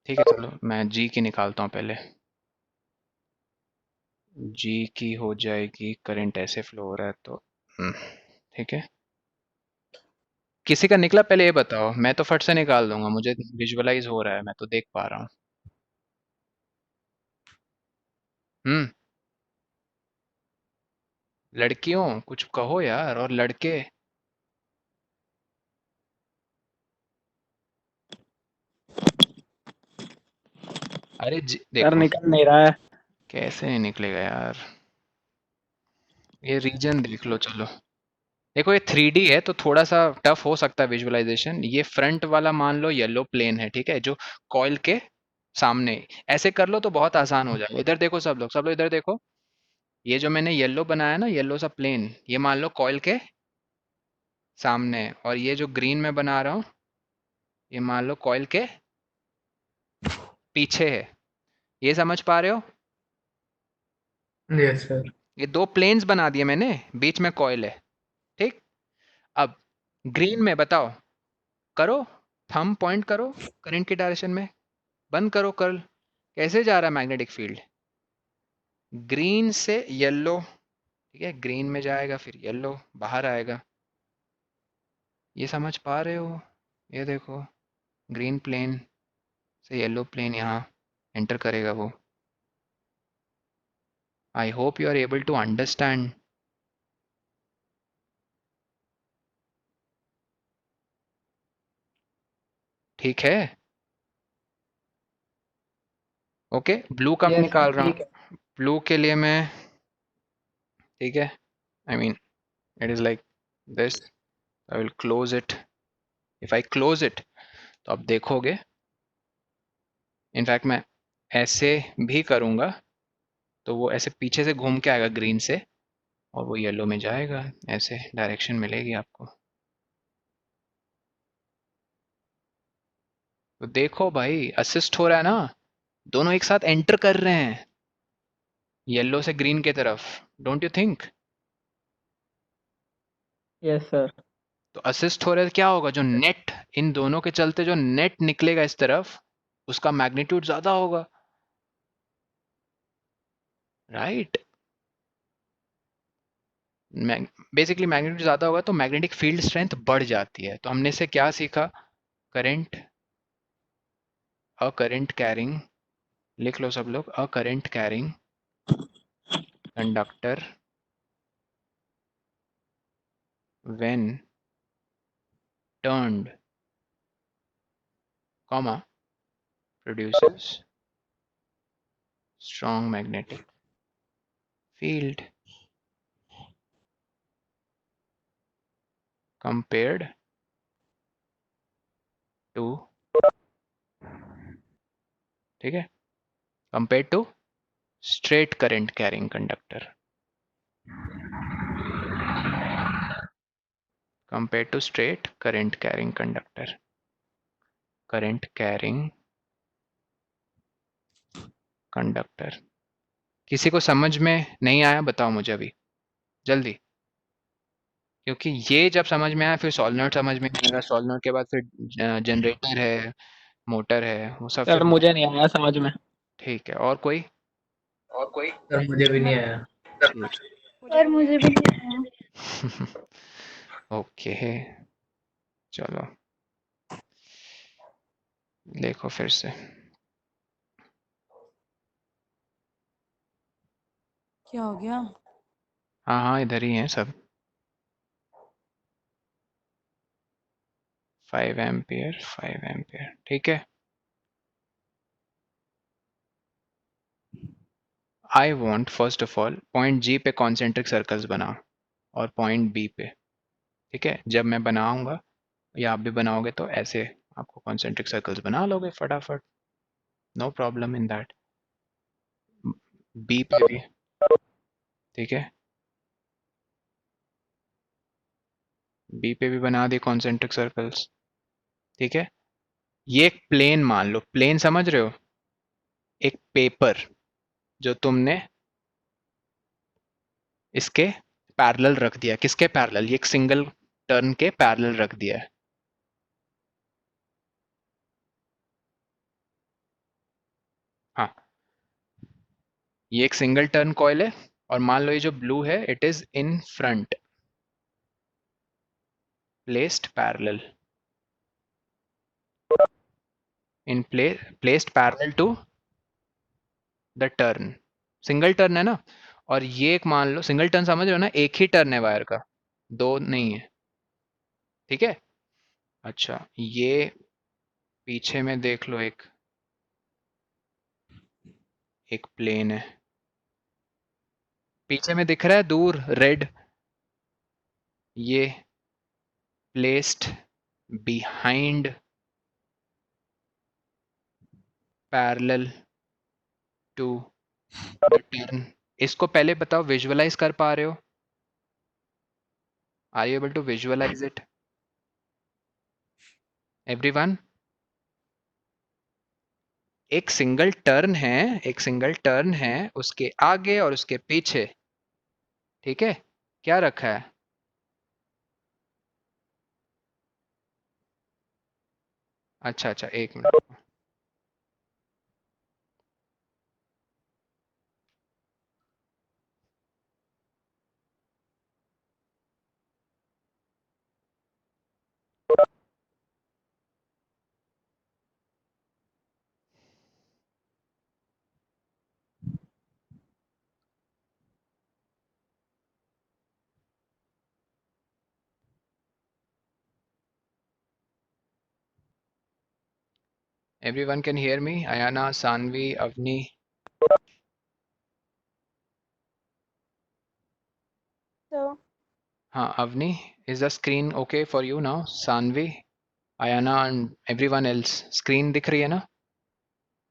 ठीक है, चलो मैं जी की निकालता हूँ पहले। जी की हो जाएगी, करंट ऐसे फ्लो हो रहा है तो ठीक है। किसी का निकला पहले ये बताओ, मैं तो फट से निकाल दूंगा, मुझे विजुअलाइज हो रहा है, मैं तो देख पा रहा हूँ। हम्म लड़कियों कुछ कहो यार, और लड़के अरे सर देखो निकल नहीं रहा है। कैसे नहीं निकलेगा यार, ये रीजन देख लो। चलो देखो, ये 3D है तो थोड़ा सा टफ हो सकता है विजुअलाइजेशन। ये फ्रंट वाला मान लो येलो प्लेन है, ठीक है, जो कॉइल के सामने। ऐसे कर लो तो बहुत आसान हो जाएगा। इधर देखो सब लोग इधर देखो। ये जो मैंने येलो बनाया ना, येलो सा प्लेन, ये मान लो कॉइल के सामने है। और ये जो ग्रीन में बना रहा हूँ, ये मान लो कॉइल के पीछे है। ये समझ पा रहे हो? Yes sir. ये दो प्लेन्स बना दिए मैंने, बीच में कॉइल है। ठीक, अब ग्रीन में बताओ, करो, थंब पॉइंट करो करंट की डायरेक्शन में, बंद करो कर्ल। कैसे जा रहा है मैग्नेटिक फील्ड? ग्रीन से येलो, ठीक है, ग्रीन में जाएगा फिर येलो बाहर आएगा। ये समझ पा रहे हो? ये देखो, ग्रीन प्लेन से येलो प्लेन यहाँ एंटर करेगा वो। I hope you are able to understand. ठीक है, ओके। ब्लू का मैं यस निकाल रहा ठीक है। हूँ। ब्लू के लिए मैं, ठीक है, I mean it is like this. I will close it. If I close it तो आप देखोगे, इनफैक्ट मैं ऐसे भी करूंगा तो वो ऐसे पीछे से घूम के आएगा ग्रीन से, और वो येलो में जाएगा। ऐसे डायरेक्शन मिलेगी आपको। तो देखो भाई, असिस्ट हो रहा है ना, दोनों एक साथ एंटर कर रहे हैं येलो से ग्रीन की तरफ। Don't you think? Yes sir. तो असिस्ट हो रहा है, क्या होगा, जो नेट इन दोनों के चलते जो नेट निकलेगा इस तरफ, उसका मैग्नीट्यूड ज्यादा होगा, राइट? बेसिकली मैग्नीट्यूड ज्यादा होगा तो मैग्नेटिक फील्ड स्ट्रेंथ बढ़ जाती है। तो हमने इससे क्या सीखा? करंट, अ करंट कैरिंग, लिख लो सब लोग, अ current carrying conductor when turned, comma, produces strong magnetic field compared to, ठीक है, compared to straight current carrying conductor, compared to straight current carrying conductor, current carrying conductor। किसी को समझ में नहीं आया बताओ मुझे अभी जल्दी, क्योंकि ये जब समझ में आया फिर सॉल्वनट समझ में आएगा, सॉल्वनट के बाद फिर जनरेटर है, मोटर है, वो सब सर फिर। मुझे नहीं आया समझ में। ठीक है, और कोई? सर मुझे भी नहीं आया। ठीक सर मुझे भी नहीं आया। ओके, चलो देखो फिर से। क्या हो गया? हाँ हाँ, इधर ही हैं सब। 5 एम्पियर 5 एम्पियर, ठीक है। I want first of all point G पे कॉन्सेंट्रिक सर्कल्स बनाओ, और पॉइंट बी पे, ठीक है। जब मैं बनाऊंगा या आप भी बनाओगे तो ऐसे आपको कॉन्सेंट्रिक सर्कल्स बना लोगे फटाफट। No problem in that. B पे भी, ठीक है, बी पे भी बना दी कॉन्सेंट्रिक सर्कल्स, ठीक है। ये एक प्लेन मान लो, प्लेन समझ रहे हो, एक पेपर जो तुमने इसके पैरेलल रख दिया। किसके पैरेलल? ये एक सिंगल टर्न के पैरेलल रख दिया है। हाँ, ये एक सिंगल टर्न कॉइल है और मान लो ये जो ब्लू है it is in front, placed parallel, in placed parallel to the turn. Single turn है ना, और ये एक मान लो सिंगल टर्न समझ रहे हो ना, एक ही टर्न है वायर का, दो नहीं है, ठीक है। अच्छा, ये पीछे में देख लो, एक प्लेन है पीछे में दिख रहा है दूर रेड, ये placed behind parallel to the turn. इसको पहले बताओ, विजुअलाइज कर पा रहे हो? Are you able to visualise it everyone? एक सिंगल टर्न है, एक सिंगल टर्न है, उसके आगे और उसके पीछे, ठीक है, क्या रखा है? अच्छा अच्छा, एक minute. Everyone can hear me? Ayana, Sanvi, Avni. So हाँ, Avni, is the screen okay for you now? Sanvi, Ayana and everyone else, screen दिख रही है ना?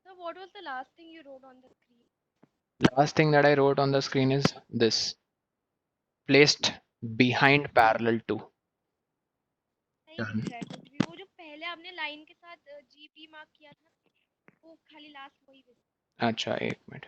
So what was the last thing you wrote on the screen? Last thing that I wrote on the screen is this: placed behind parallel to नहीं turn. दिख रहा है कुछ भी। वो जो पहले आपने लाइन के साथ जीपी मार्क किया था, वो खाली लास्ट वही दिख अच्छा, एक minute.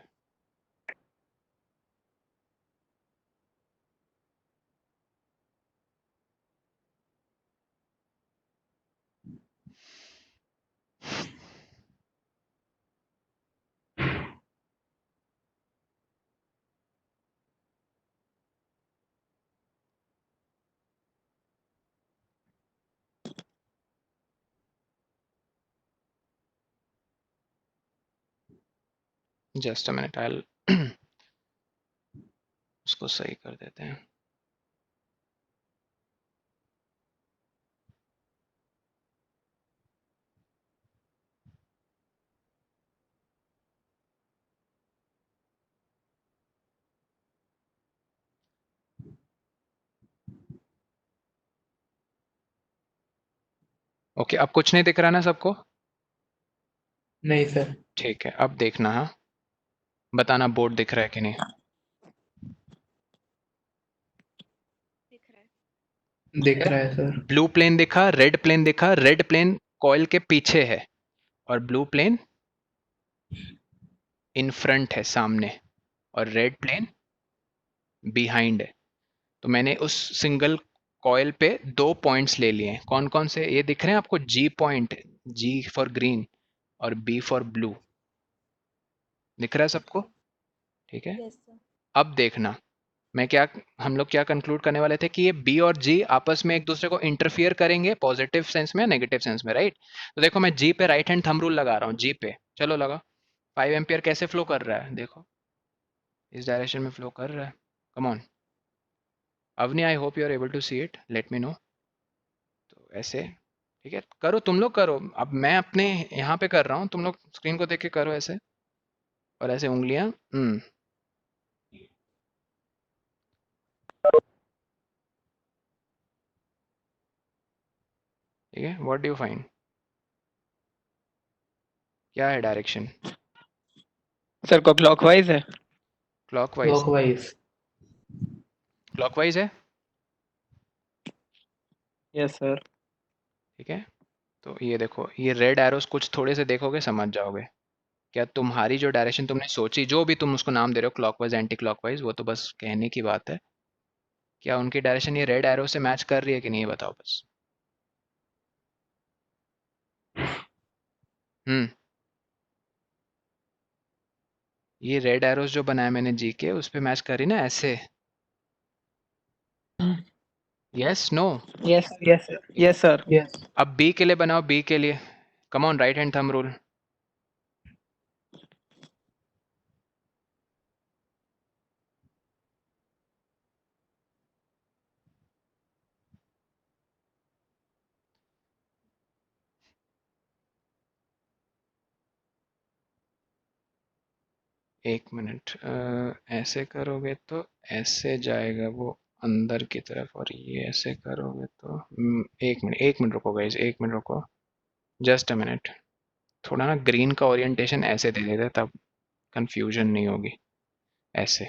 Just a minute, I'll उसको सही कर देते हैं। ओके, अब कुछ नहीं दिख रहा ना सबको? नहीं सर। ठीक है, अब देखना, हाँ, बताना बोर्ड दिख रहा है कि नहीं। दिख रहा है। दिख रहा है सर। ब्लू प्लेन दिखा, रेड प्लेन दिखा, रेड प्लेन कॉइल के पीछे है और ब्लू प्लेन इन फ्रंट है, सामने, और रेड प्लेन बिहाइंड है। तो मैंने उस सिंगल कॉइल पे दो पॉइंट्स ले लिए हैं। कौन कौन से ये दिख रहे हैं आपको? जी पॉइंट, जी फॉर ग्रीन और बी फॉर ब्लू, दिख रहा है सबको? ठीक है, yes sir. अब देखना, हम लोग क्या कंक्लूड करने वाले थे कि ये बी और जी आपस में एक दूसरे को इंटरफियर करेंगे, पॉजिटिव सेंस में, नेगेटिव सेंस में, राइट? तो देखो, मैं जी पे राइट हैंड थंब रूल लगा रहा हूँ, जी पे, चलो लगा। 5 एम्पियर कैसे फ्लो कर रहा है देखो, इस डायरेक्शन में फ्लो कर रहा है। Come on Avni, I hope you are able to see it, let me know. तो ऐसे, ठीक है, करो तुम लोग करो। अब मैं अपने यहाँ पे कर रहा हूँ, तुम लोग स्क्रीन को देख के करो ऐसे, और ऐसे उंगलियां, ठीक है। What do you find? क्या है डायरेक्शन? सर को क्लॉकवाइज है। क्लॉकवाइज। क्लॉकवाइज। क्लॉकवाइज है, यस सर। ठीक है। तो ये देखो, ये रेड एरोस कुछ थोड़े से देखोगे समझ जाओगे। क्या तुम्हारी जो डायरेक्शन तुमने सोची, जो भी तुम उसको नाम दे रहे हो, क्लॉकवाइज एंटी क्लॉकवाइज, वो तो बस कहने की बात है। क्या उनकी डायरेक्शन ये रेड एरो से मैच कर रही है कि नहीं, ये बताओ बस। ये रेड एरोस जो बनाया मैंने जी के, उस पे मैच कर रही ना ऐसे? Yes no? Yes yes yes sir. Yes. अब बी के लिए बनाओ, बी के लिए। Come on, right hand thumb rule. एक मिनट, ऐसे करोगे तो ऐसे जाएगा वो अंदर की तरफ, और ये ऐसे करोगे तो एक मिनट रुको गाइस, एक मिनट रुको, जस्ट अ मिनट। थोड़ा ना ग्रीन का ओरिएंटेशन ऐसे दे देते, तब कंफ्यूजन नहीं होगी। ऐसे,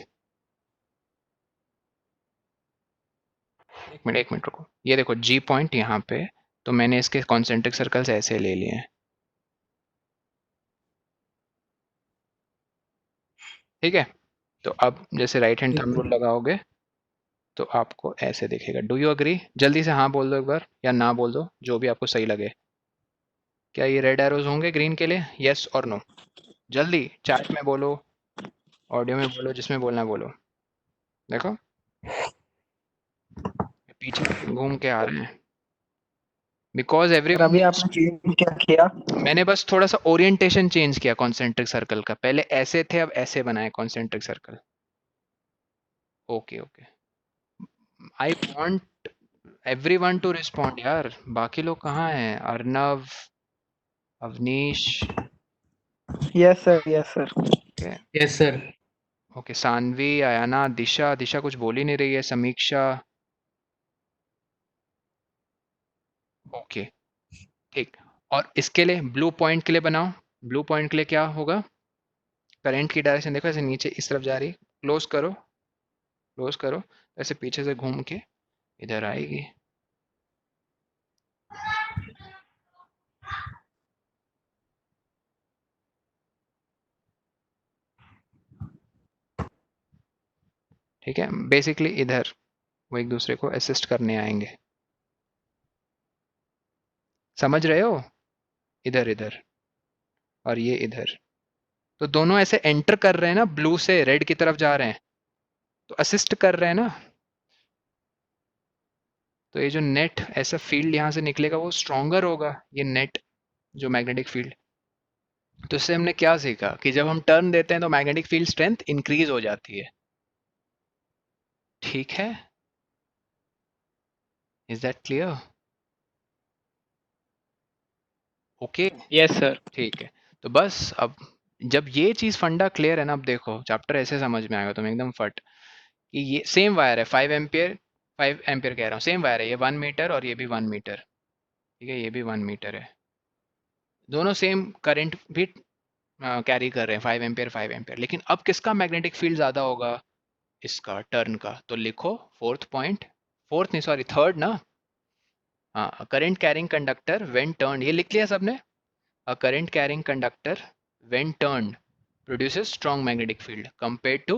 एक मिनट रुको। ये देखो जी पॉइंट यहाँ पे, तो मैंने इसके कॉन्सेंट्रिक सर्कल्स ऐसे ले लिए हैं, ठीक है। तो अब जैसे राइट हैंड थंब रूल लगाओगे तो आपको ऐसे दिखेगा। Do you agree? जल्दी से हाँ बोल दो एक बार, या ना बोल दो, जो भी आपको सही लगे। क्या ये रेड एरोज होंगे ग्रीन के लिए? यस और नो? जल्दी चैट में बोलो, ऑडियो में बोलो, जिसमें बोलना है बोलो। देखो पीछे घूम के आ रहे हैं, बिकॉज एवरी सर अभी आपने चेंज क्या किया? मैंने बस थोड़ा सा ओरिएंटेशन चेंज किया कॉन्सेंट्रिक सर्कल का। पहले ऐसे थे, अब ऐसे बनाए concentric circle. Okay okay, I want everyone to respond यार। बाकी लोग कहाँ हैं? Arnav, Avneesh, yes sir yes sir. Okay yes sir. Okay, Saanvi, Aayana, Disha, Disha कुछ बोल ही नहीं रही है, समीक्षा, ओके ठीक। और इसके लिए ब्लू पॉइंट के लिए बनाओ। ब्लू पॉइंट के लिए क्या होगा? करंट की डायरेक्शन देखो, ऐसे नीचे इस तरफ जा रही, क्लोज करो, क्लोज करो, ऐसे पीछे से घूम के इधर आएगी। ठीक है, बेसिकली इधर वो एक दूसरे को असिस्ट करने आएंगे, समझ रहे हो? इधर इधर, और ये इधर, तो दोनों ऐसे एंटर कर रहे हैं ना, ब्लू से रेड की तरफ जा रहे हैं, तो असिस्ट कर रहे हैं ना। तो ये जो नेट ऐसा फील्ड यहाँ से निकलेगा वो स्ट्रॉन्गर होगा, ये नेट जो मैग्नेटिक फील्ड। तो इससे हमने क्या सीखा कि जब हम टर्न देते हैं तो मैग्नेटिक फील्ड स्ट्रेंथ इंक्रीज हो जाती है, ठीक है। Is that clear? Okay yes sir. ठीक है। तो बस अब जब ये चीज फंडा क्लियर है ना, अब देखो चैप्टर ऐसे समझ में आएगा तुम्हें एकदम फट, कि ये सेम वायर है 5 एम्पियर, 5 एम्पियर कह रहा हूँ, सेम वायर है, ये 1 मीटर और ये भी 1 मीटर, ठीक है, ये भी 1 मीटर है, दोनों सेम करंट भी कैरी कर रहे हैं, 5 एम्पियर 5 एम्पियर। लेकिन अब किसका मैग्नेटिक फील्ड ज्यादा होगा? इसका, टर्न का। तो लिखो फोर्थ पॉइंट, फोर्थ नहीं सॉरी थर्ड ना, हाँ, current carrying conductor when turn, ये लिख लिया सबने? अ current carrying conductor when turn produces strong magnetic field compared to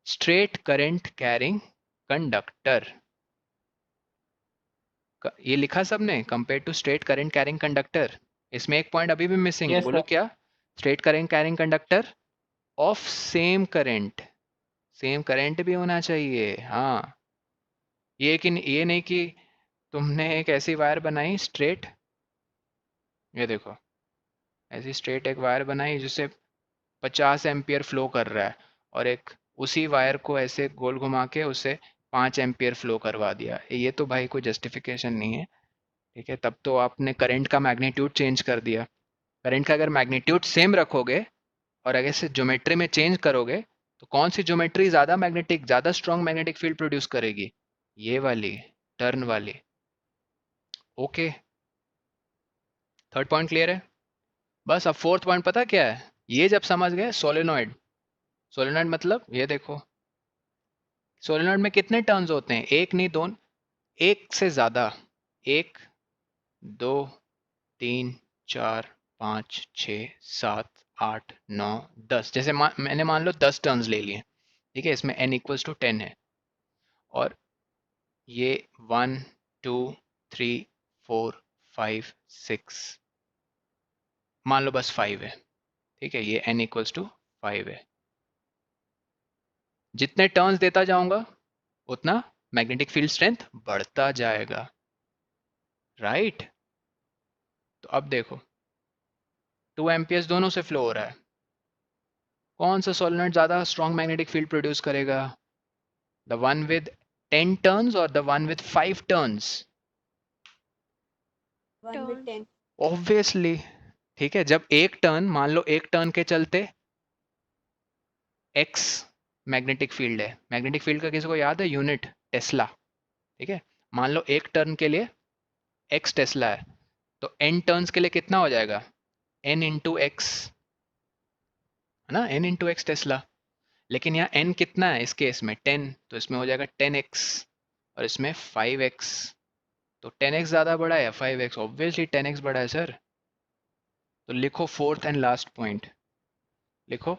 straight current carrying conductor। ये लिखा सबने, compared to straight current carrying conductor। इसमें एक पॉइंट अभी भी मिसिंग है, यस बोलो सर। क्या? straight current carrying conductor of same current, same current भी होना चाहिए, हाँ। ये नहीं कि तुमने एक ऐसी वायर बनाई स्ट्रेट, ये देखो ऐसी स्ट्रेट एक वायर बनाई जिससे 50 एम्पियर फ्लो कर रहा है, और एक उसी वायर को ऐसे गोल घुमा के उसे 5 एम्पियर फ्लो करवा दिया। ये तो भाई कोई जस्टिफिकेशन नहीं है, ठीक है। तब तो आपने करंट का मैग्नीट्यूड चेंज कर दिया। करंट का अगर मैग्नीट्यूड सेम रखोगे और अगर से ज्योमेट्री में चेंज करोगे, तो कौन सी ज्योमेट्री ज़्यादा मैग्नेटिक, ज़्यादा स्ट्रॉन्ग मैग्नेटिक फील्ड प्रोड्यूस करेगी? ये वाली, टर्न वाली। ओके, थर्ड पॉइंट क्लियर है? बस अब फोर्थ पॉइंट पता क्या है, ये जब समझ गए सोलेनॉइड, सोलेनॉइड मतलब ये देखो, सोलेनॉइड में कितने टर्न्स होते हैं, एक नहीं दो, एक से ज्यादा, 1 2 3 4 5 6 7 8 9 10, जैसे मैंने मान लो 10 टर्न्स ले लिए, ठीक है, इसमें n इक्वल्स टू 10 है, और ये 1 2 3 4 5 6, मान लो बस 5 है, ठीक है, ये n इक्वल्स टू 5 है। जितने टर्न्स देता जाऊंगा उतना मैग्नेटिक फील्ड स्ट्रेंथ बढ़ता जाएगा, राइट। तो अब देखो 2 एम्पियर्स दोनों से फ्लो हो रहा है, कौन सा सोलेनॉइड ज्यादा स्ट्रॉन्ग मैग्नेटिक फील्ड प्रोड्यूस करेगा, द वन विद 10 टर्न्स और the one with 5 turns, 1 with Turns. 10. Obviously, ठीक है। जब एक टर्न, मान लो एक टर्न के चलते एक्स मैग्नेटिक फील्ड है, मैग्नेटिक फील्ड का किसी को याद है यूनिट, टेस्ला, ठीक है, मान लो एक टर्न के लिए एक्स टेस्ला है, तो एन टर्न्स के लिए कितना हो जाएगा, एन इंटू एक्स, है ना, एन इंटू एक्स टेस्ला। लेकिन यहाँ एन कितना है इस केस में, 10, तो इसमें हो जाएगा 10x, और इसमें 5x, तो 10x ज़्यादा बड़ा है या 5x, ऑब्वियसली 10x बड़ा है सर। तो लिखो फोर्थ एंड लास्ट पॉइंट, लिखो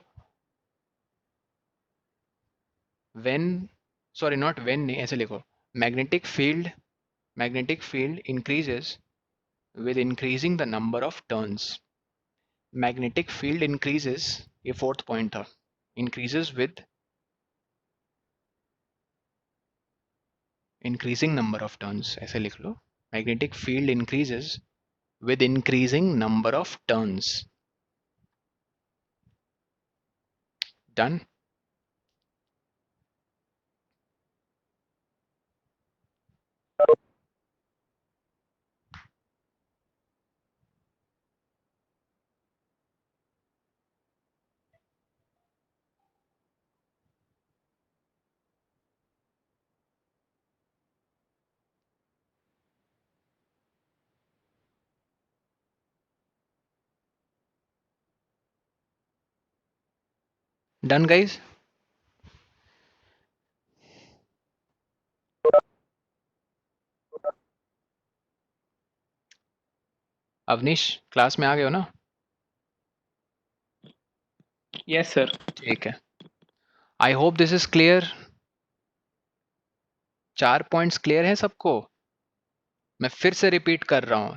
व्हेन, सॉरी नॉट व्हेन, नहीं ऐसे लिखो, magnetic field increases with increasing the number of turns, magnetic field increases, ये फोर्थ पॉइंट था, increases with increasing number of turns, ऐसे लिख लो, magnetic field increases with increasing number of turns, done। Done guys, Avneesh class में आ गए हो ना, Yes, sir. ठीक है, I hope this is clear, 4 points clear हैं सबको। मैं फिर से रिपीट कर रहा हूँ,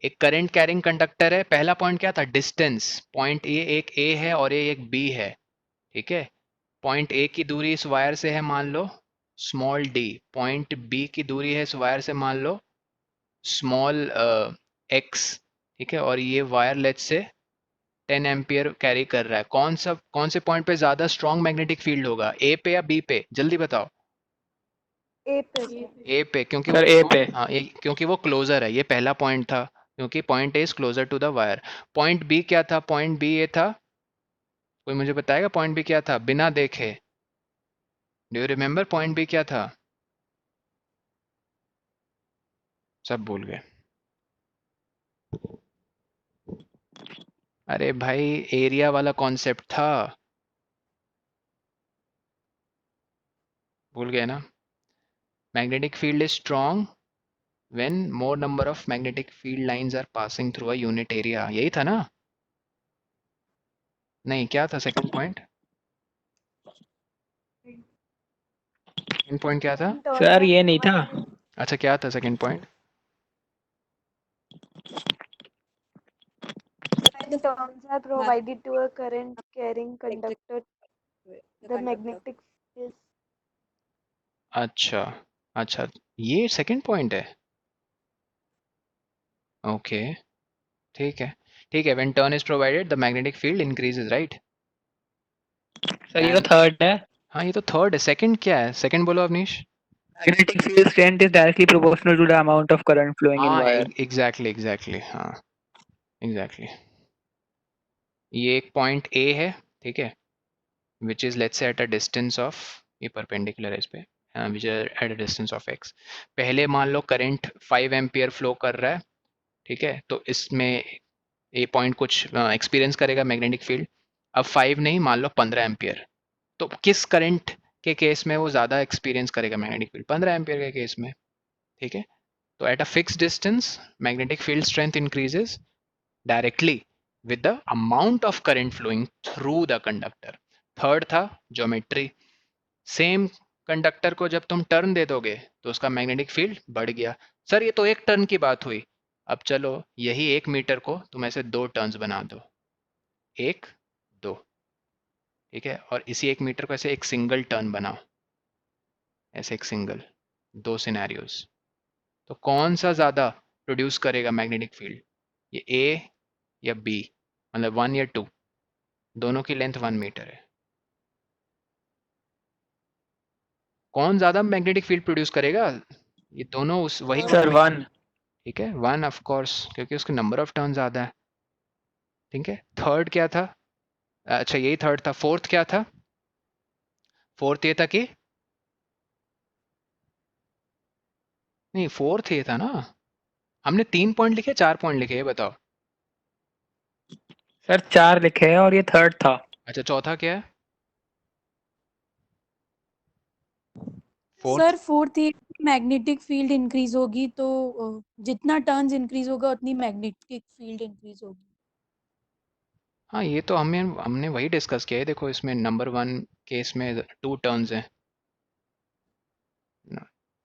एक करंट कैरिंग कंडक्टर है, पहला पॉइंट क्या था, डिस्टेंस, पॉइंट ए एक ए है और ये एक बी है, ठीक है, पॉइंट ए की दूरी इस वायर से है मान लो स्मॉल डी, पॉइंट बी की दूरी है इस वायर से मान लो स्मॉल एक्स, ठीक है, और ये वायर लेट से 10 एम्पियर कैरी कर रहा है, कौन से पॉइंट पे ज्यादा स्ट्रॉन्ग मैग्नेटिक फील्ड होगा, ए पे या बी पे, जल्दी बताओ। A पे ए पे, क्योंकि सर वो A पे। हाँ, क्योंकि वो क्लोजर है, ये पहला पॉइंट था, क्योंकि point A is closer to the wire. Point B क्या था, पॉइंट बी ये था, कोई मुझे बताएगा पॉइंट बी क्या था बिना देखे, do you remember point B क्या था, सब भूल गए, अरे भाई एरिया वाला कॉन्सेप्ट था, भूल गए ना, magnetic field is strong when more number of magnetic field lines are passing through a unit area, यही था ना, नहीं क्या था सेकंड पॉइंट, सेकंड पॉइंट क्या था, सर ये नहीं था। अच्छा क्या था second point, The turns are provided to a current carrying conductor. The magnetic field. अच्छा अच्छा, ये सेकंड पॉइंट है, ओके ठीक है ठीक है, when turn is provided the magnetic field increases, right। Sir ये तो थर्ड है। हाँ ये तो थर्ड है, सेकंड क्या है, सेकंड बोलो Awanish. Magnetic field strength is directly proportional to the amount of current flowing in हाँ wire. एग्जैक्टली हाँ एग्जैक्टली, ये एक पॉइंट ए है, ठीक है, which is let's say at a distance of, ये परपेंडिकुलर है इस पे, which is at a distance of x, पहले मान लो करंट 5 एम्पियर फ्लो कर रहा है, ठीक है, तो इसमें ए पॉइंट कुछ एक्सपीरियंस करेगा मैग्नेटिक फील्ड। अब 5 नहीं, मान लो 15 एम्पियर। तो किस करंट के केस में वो ज़्यादा एक्सपीरियंस करेगा मैग्नेटिक फील्ड? 15 एम्पियर के केस में। ठीक है, तो at a fix distance magnetic field strength increases directly with the amount of current flowing through the conductor। Third था ज्योमेट्री। सेम कंडक्टर को जब तुम टर्न दे दोगे तो उसका मैग्नेटिक फील्ड बढ़ गया। सर ये तो एक टर्न की बात हुई। अब चलो यही 1 मीटर को तुम ऐसे 2 टर्न्स बना दो, 1 2, ठीक है, और इसी 1 मीटर को ऐसे एक सिंगल टर्न बनाओ, ऐसे एक सिंगल, 2 सिनेरियोज। तो कौन सा ज़्यादा प्रोड्यूस करेगा मैग्नेटिक फील्ड? ये ए या बी, मतलब 1 या 2? दोनों की लेंथ 1 मीटर है। कौन ज़्यादा मैग्नेटिक फील्ड प्रोड्यूस करेगा? ये दोनों उस वही सर 1। ठीक है, 1 ऑफ कोर्स, क्योंकि उसके नंबर ऑफ टर्न ज़्यादा है। ठीक है, थर्ड क्या था? अच्छा यही थर्ड था। फोर्थ क्या था? फोर्थ ये था कि नहीं, फोर्थ ये था ना, हमने 3 पॉइंट लिखे 4 पॉइंट लिखे, ये बताओ। सर 4 लिखे हैं और ये थर्ड था। अच्छा चौथा क्या है? फोर्थ सर फोर्थ ये मैग्नेटिक फील्ड इंक्रीज होगी तो जितना टर्न्स इंक्रीज होगा उतनी मैग्नेटिक फील्ड इंक्रीज होगी। हाँ, ये तो हमने वही डिस्कस किया है। देखो इसमें नंबर 1 केस में 2 टर्न्स हैं।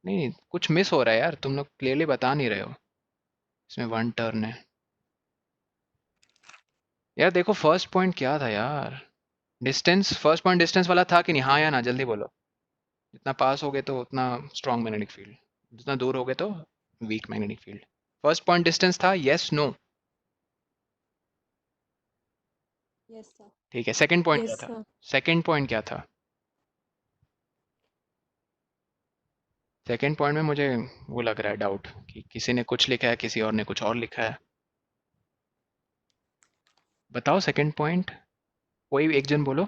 नहीं, कुछ मिस हो रहा है यार, तुम लोग क्लियरली बता नहीं रहे हो। इसमें 1 टर्न है यार। देखो फर्स्ट पॉइंट क्या था यार? डिस्टेंस, फर्स्ट पॉइंट डिस्टेंस वाला था कि नहीं? हाँ या ना, जल्दी बोलो। जितना पास हो गए तो उतना स्ट्रॉन्ग मैग्नेटिक फील्ड, जितना दूर हो गए तो weak magnetic field. First point distance था, यस नो? Yes sir. ठीक है, सेकंड पॉइंट क्या यस था? सर। सेकंड पॉइंट क्या था? सेकंड पॉइंट में मुझे वो लग रहा है डाउट कि किसी ने कुछ लिखा है, किसी और ने कुछ और लिखा है। बताओ सेकंड पॉइंट, कोई एक जन बोलो।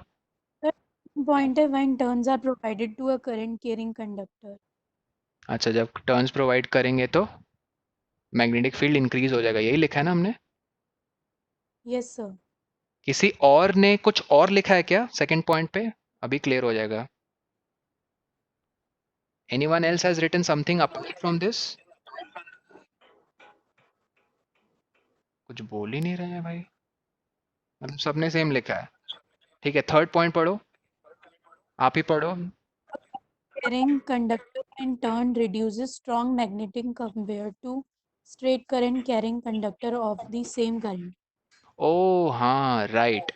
पॉइंट है when turns are provided to a current carrying conductor. अच्छा, जब टर्न्स प्रोवाइड करेंगे तो मैग्नेटिक फील्ड इंक्रीज हो जाएगा, यही लिखा है ना हमने? Yes sir. किसी और ने कुछ और लिखा है क्या सेकंड पॉइंट पे? अभी क्लियर हो जाएगा। Anyone else has written something apart from this? कुछ बोल ही नहीं रहे हैं भाई, मतलब सबने सेम लिखा है। ठीक है, थर्ड पॉइंट पढ़ो, आप ही पढ़ो। Carrying conductor in turn reduces strong magnetic compared to straight current carrying conductor of the same current। ओ हाँ राइट,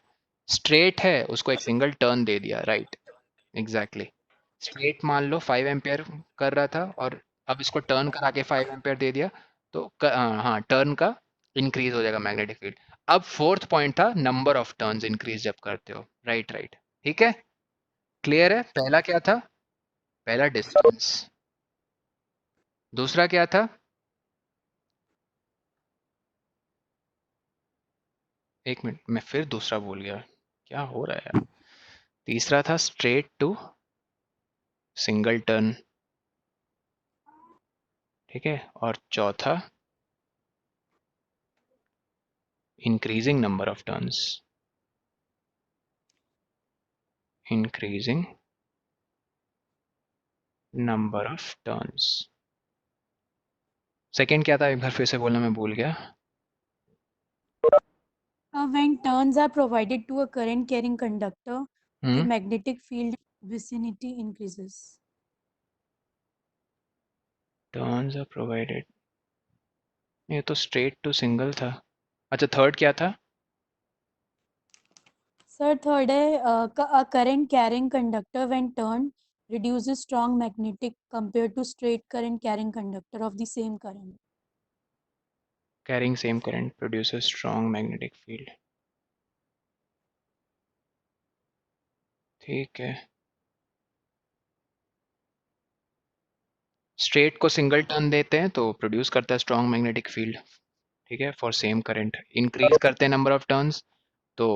स्ट्रेट है उसको एक सिंगल टर्न दे दिया, राइट एग्जैक्टली। स्ट्रेट मान लो 5 एम्पियर कर रहा था और अब इसको टर्न करा के 5 एम्पियर दे दिया, तो हाँ टर्न का इंक्रीज हो जाएगा मैग्नेटिक फील्ड। अब फोर्थ पॉइंट था नंबर ऑफ टर्न्स इंक्रीज जब करते हो, राइट राइट, ठीक है, क्लियर है। पहला क्या था? पहला डिस्टेंस। दूसरा क्या था? एक मिनट, मैं फिर दूसरा भूल गया, क्या हो रहा है यार। तीसरा था स्ट्रेट टू सिंगल टर्न, ठीक है, और चौथा increasing number of turns, increasing number of turns. Second क्या था, एक बार फिर से बोलना, मैं भूल गया। When turns are provided to a current carrying conductor, the hmm, magnetic field vicinity increases। Turns are provided, ये तो स्ट्रेट टू सिंगल था। अच्छा थर्ड क्या था? सर थर्ड है a current carrying conductor when turned reduces strong magnetic compared to straight current carrying conductor of the same current। Carrying same current produces strong magnetic field, ठीक है। स्ट्रेट को सिंगल टर्न देते हैं तो प्रोड्यूस करता है स्ट्रॉन्ग मैग्नेटिक फील्ड, ठीक है, फॉर सेम करंट। इंक्रीज करते हैं नंबर ऑफ टर्न्स तो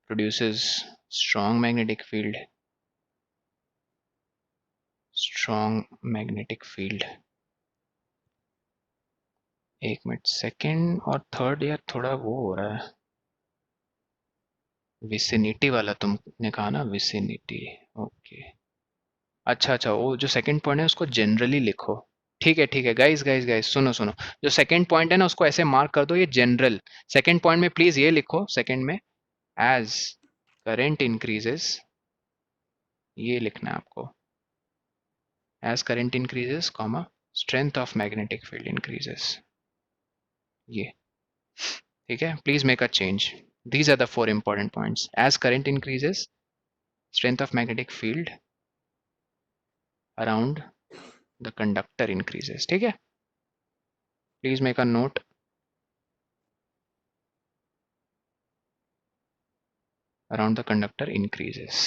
produces strong magnetic field, strong magnetic field, एक मिनट, सेकंड और थर्ड यार थोड़ा वो हो रहा है, विसिनिटी वाला तुमने कहा ना, विसिनिटी। ओके, अच्छा अच्छा, वो जो सेकंड पॉइंट है उसको जनरली लिखो। ठीक है गाइस गाइस गाइस, सुनो सुनो, जो सेकंड पॉइंट है ना उसको ऐसे मार्क कर दो, ये जनरल। सेकंड पॉइंट में प्लीज ये लिखो, सेकंड में एज करंट इंक्रीजेस, ये लिखना है आपको, as current increases comma strength of magnetic field increases, ये ठीक है। Please make a change, these are the 4 important points, as current increases, strength of magnetic field around the conductor increases, ठीक है। Please make a note. around the conductor increases।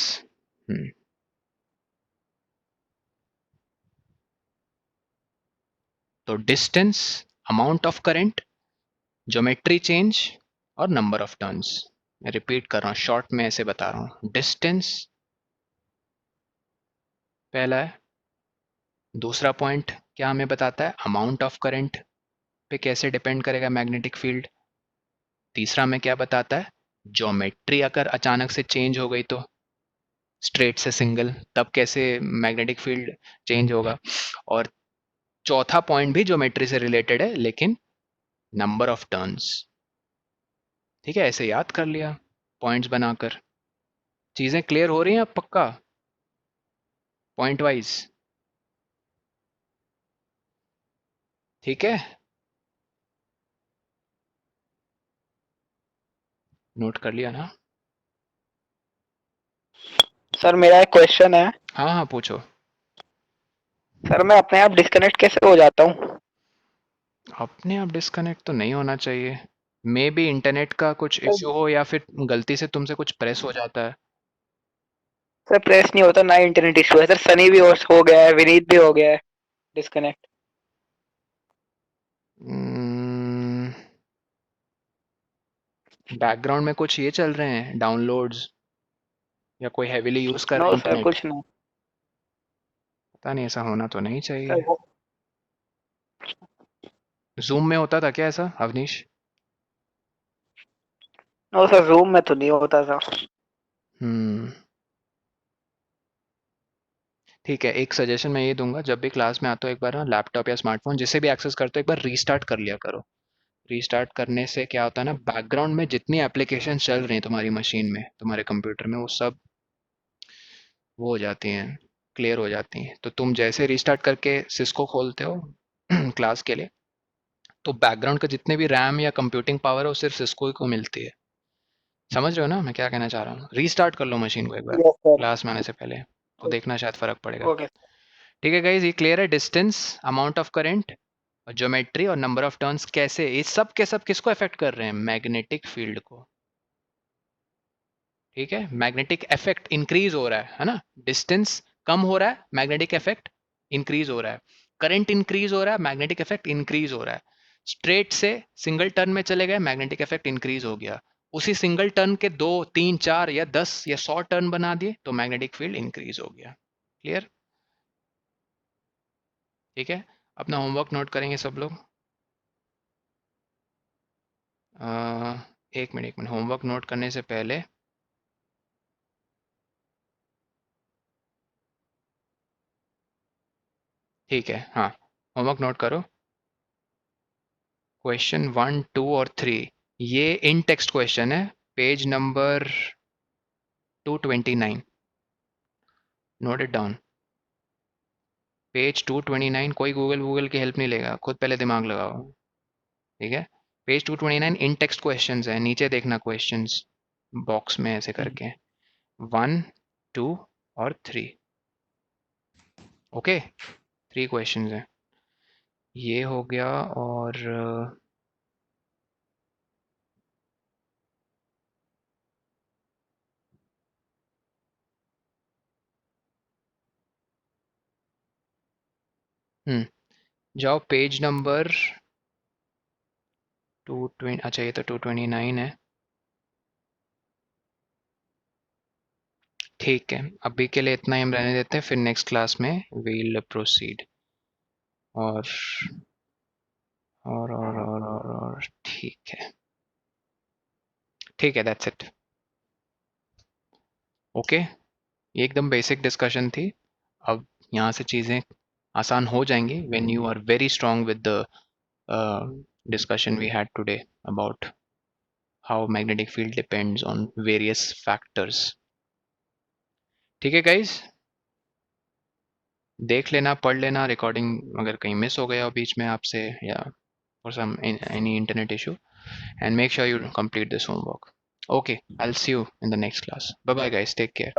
तो distance, amount of current, geometry change और नंबर ऑफ टर्न्स। मैं रिपीट कर रहा हूँ, शॉर्ट में ऐसे बता रहा हूँ। डिस्टेंस पहला है, दूसरा पॉइंट क्या हमें बताता है, अमाउंट ऑफ करंट पे कैसे डिपेंड करेगा मैग्नेटिक फील्ड। तीसरा में क्या बताता है, ज्योमेट्री अगर अचानक से चेंज हो गई तो स्ट्रेट से सिंगल, तब कैसे मैग्नेटिक फील्ड चेंज होगा। और चौथा पॉइंट भी ज्योमेट्री से रिलेटेड है, लेकिन नंबर ऑफ टर्न्स। ठीक है, ऐसे याद कर लिया पॉइंट्स बनाकर। चीजें क्लियर हो रही हैं अब पक्का, पॉइंट वाइज? ठीक है, नोट कर लिया ना? सर मेरा एक क्वेश्चन है। हाँ हाँ पूछो। सर मैं अपने आप डिस्कनेक्ट कैसे हो जाता हूँ? अपने आप डिस्कनेक्ट तो नहीं होना चाहिए, मे बी इंटरनेट का कुछ इश्यू हो या फिर गलती से तुमसे कुछ प्रेस हो जाता है। सर प्रेस नहीं होता ना, इंटरनेट इशू है सर। सनी भी हो गया है, विनीत भी हो गया है डिस्कनेक्ट। बैकग्राउंड में कुछ ये चल रहे हैं डाउनलोड्स, या कोई हैवीली यूज कर रहा है नो सर, इंटरनेट? कुछ नहीं पता नहीं, ऐसा होना तो नहीं चाहिए। सर। वो जूम में होता था क्या ऐसा अवनीश? नो सर, जूम में तो नहीं होता था। हम्म, ठीक है, एक सजेशन मैं ये दूंगा, जब भी क्लास में आते हो एक बार ना लैपटॉप या स्मार्टफोन जिसे भी एक्सेस करते हो एक बार रीस्टार्ट कर लिया करो। रीस्टार्ट करने से क्या होता है ना, बैकग्राउंड में जितनी एप्लीकेशन चल रही हैं तुम्हारी मशीन में, तुम्हारे कंप्यूटर में, वो सब वो हो जाती हैं, क्लियर हो जाती हैं। तो तुम जैसे रीस्टार्ट करके सिस्को खोलते हो क्लास के लिए, तो बैकग्राउंड का जितने भी रैम या कंप्यूटिंग पावर है वो सिर्फ सिस्को को मिलती है। समझ रहे हो ना मैं क्या कहना चाह रहा हूँ? रीस्टार्ट कर लो मशीन को एक बार यस सर। क्लास में आने से पहले, तो देखना शायद फर्क पड़ेगा। ओके। ठीक है गाइज, ये क्लियर है? डिस्टेंस, अमाउंट ऑफ करंट और ज्योमेट्री और नंबर ऑफ टर्न्स कैसे, ये सब के सब किसको अफेक्ट कर रहे हैं? मैग्नेटिक फील्ड को। ठीक है, मैग्नेटिक इफेक्ट इंक्रीज हो रहा है ना, डिस्टेंस कम हो रहा है, मैग्नेटिक इफेक्ट इंक्रीज हो रहा है। करंट इंक्रीज हो रहा है, मैग्नेटिक इफेक्ट इंक्रीज हो रहा है। स्ट्रेट से सिंगल टर्न में चले गए, मैग्नेटिक इफेक्ट इंक्रीज हो गया। उसी सिंगल टर्न के 2 3 4 या 10 या 100 टर्न बना दिए तो मैग्नेटिक फील्ड इंक्रीज हो गया। क्लियर? ठीक है, अपना होमवर्क नोट करेंगे सब लोग। एक मिनट होमवर्क नोट करने से पहले ठीक है, हाँ होमवर्क नोट करो। क्वेश्चन 1 2 और 3 ये इन टेक्स्ट क्वेश्चन है, page number 229। Note it down, page 229। कोई गूगल की हेल्प नहीं लेगा, खुद पहले दिमाग लगाओ। ठीक है, पेज 229 इन टेक्स्ट क्वेश्चंस है, नीचे देखना क्वेश्चंस बॉक्स में ऐसे करके 1 2 और 3। ओके, 3 क्वेश्चंस हैं, ये हो गया। और जाओ पेज नंबर 220, अच्छा ये तो 229 है। ठीक है, अभी के लिए इतना ही हम रहने देते हैं, फिर नेक्स्ट क्लास में वील प्रोसीड। और और ठीक है, दैट्स इट। ओके, ये एकदम बेसिक डिस्कशन थी। अब यहाँ से चीज़ें आसान हो जाएंगी when you are very strong with the discussion we had today about how magnetic field depends on various factors. ठीक है गाइज, देख लेना, पढ़ लेना रिकॉर्डिंग अगर कहीं मिस हो गया हो बीच में आपसे या for some any internet issue, and make sure you complete this homework. Okay, I'll see you in the next class. Bye bye guys, take care.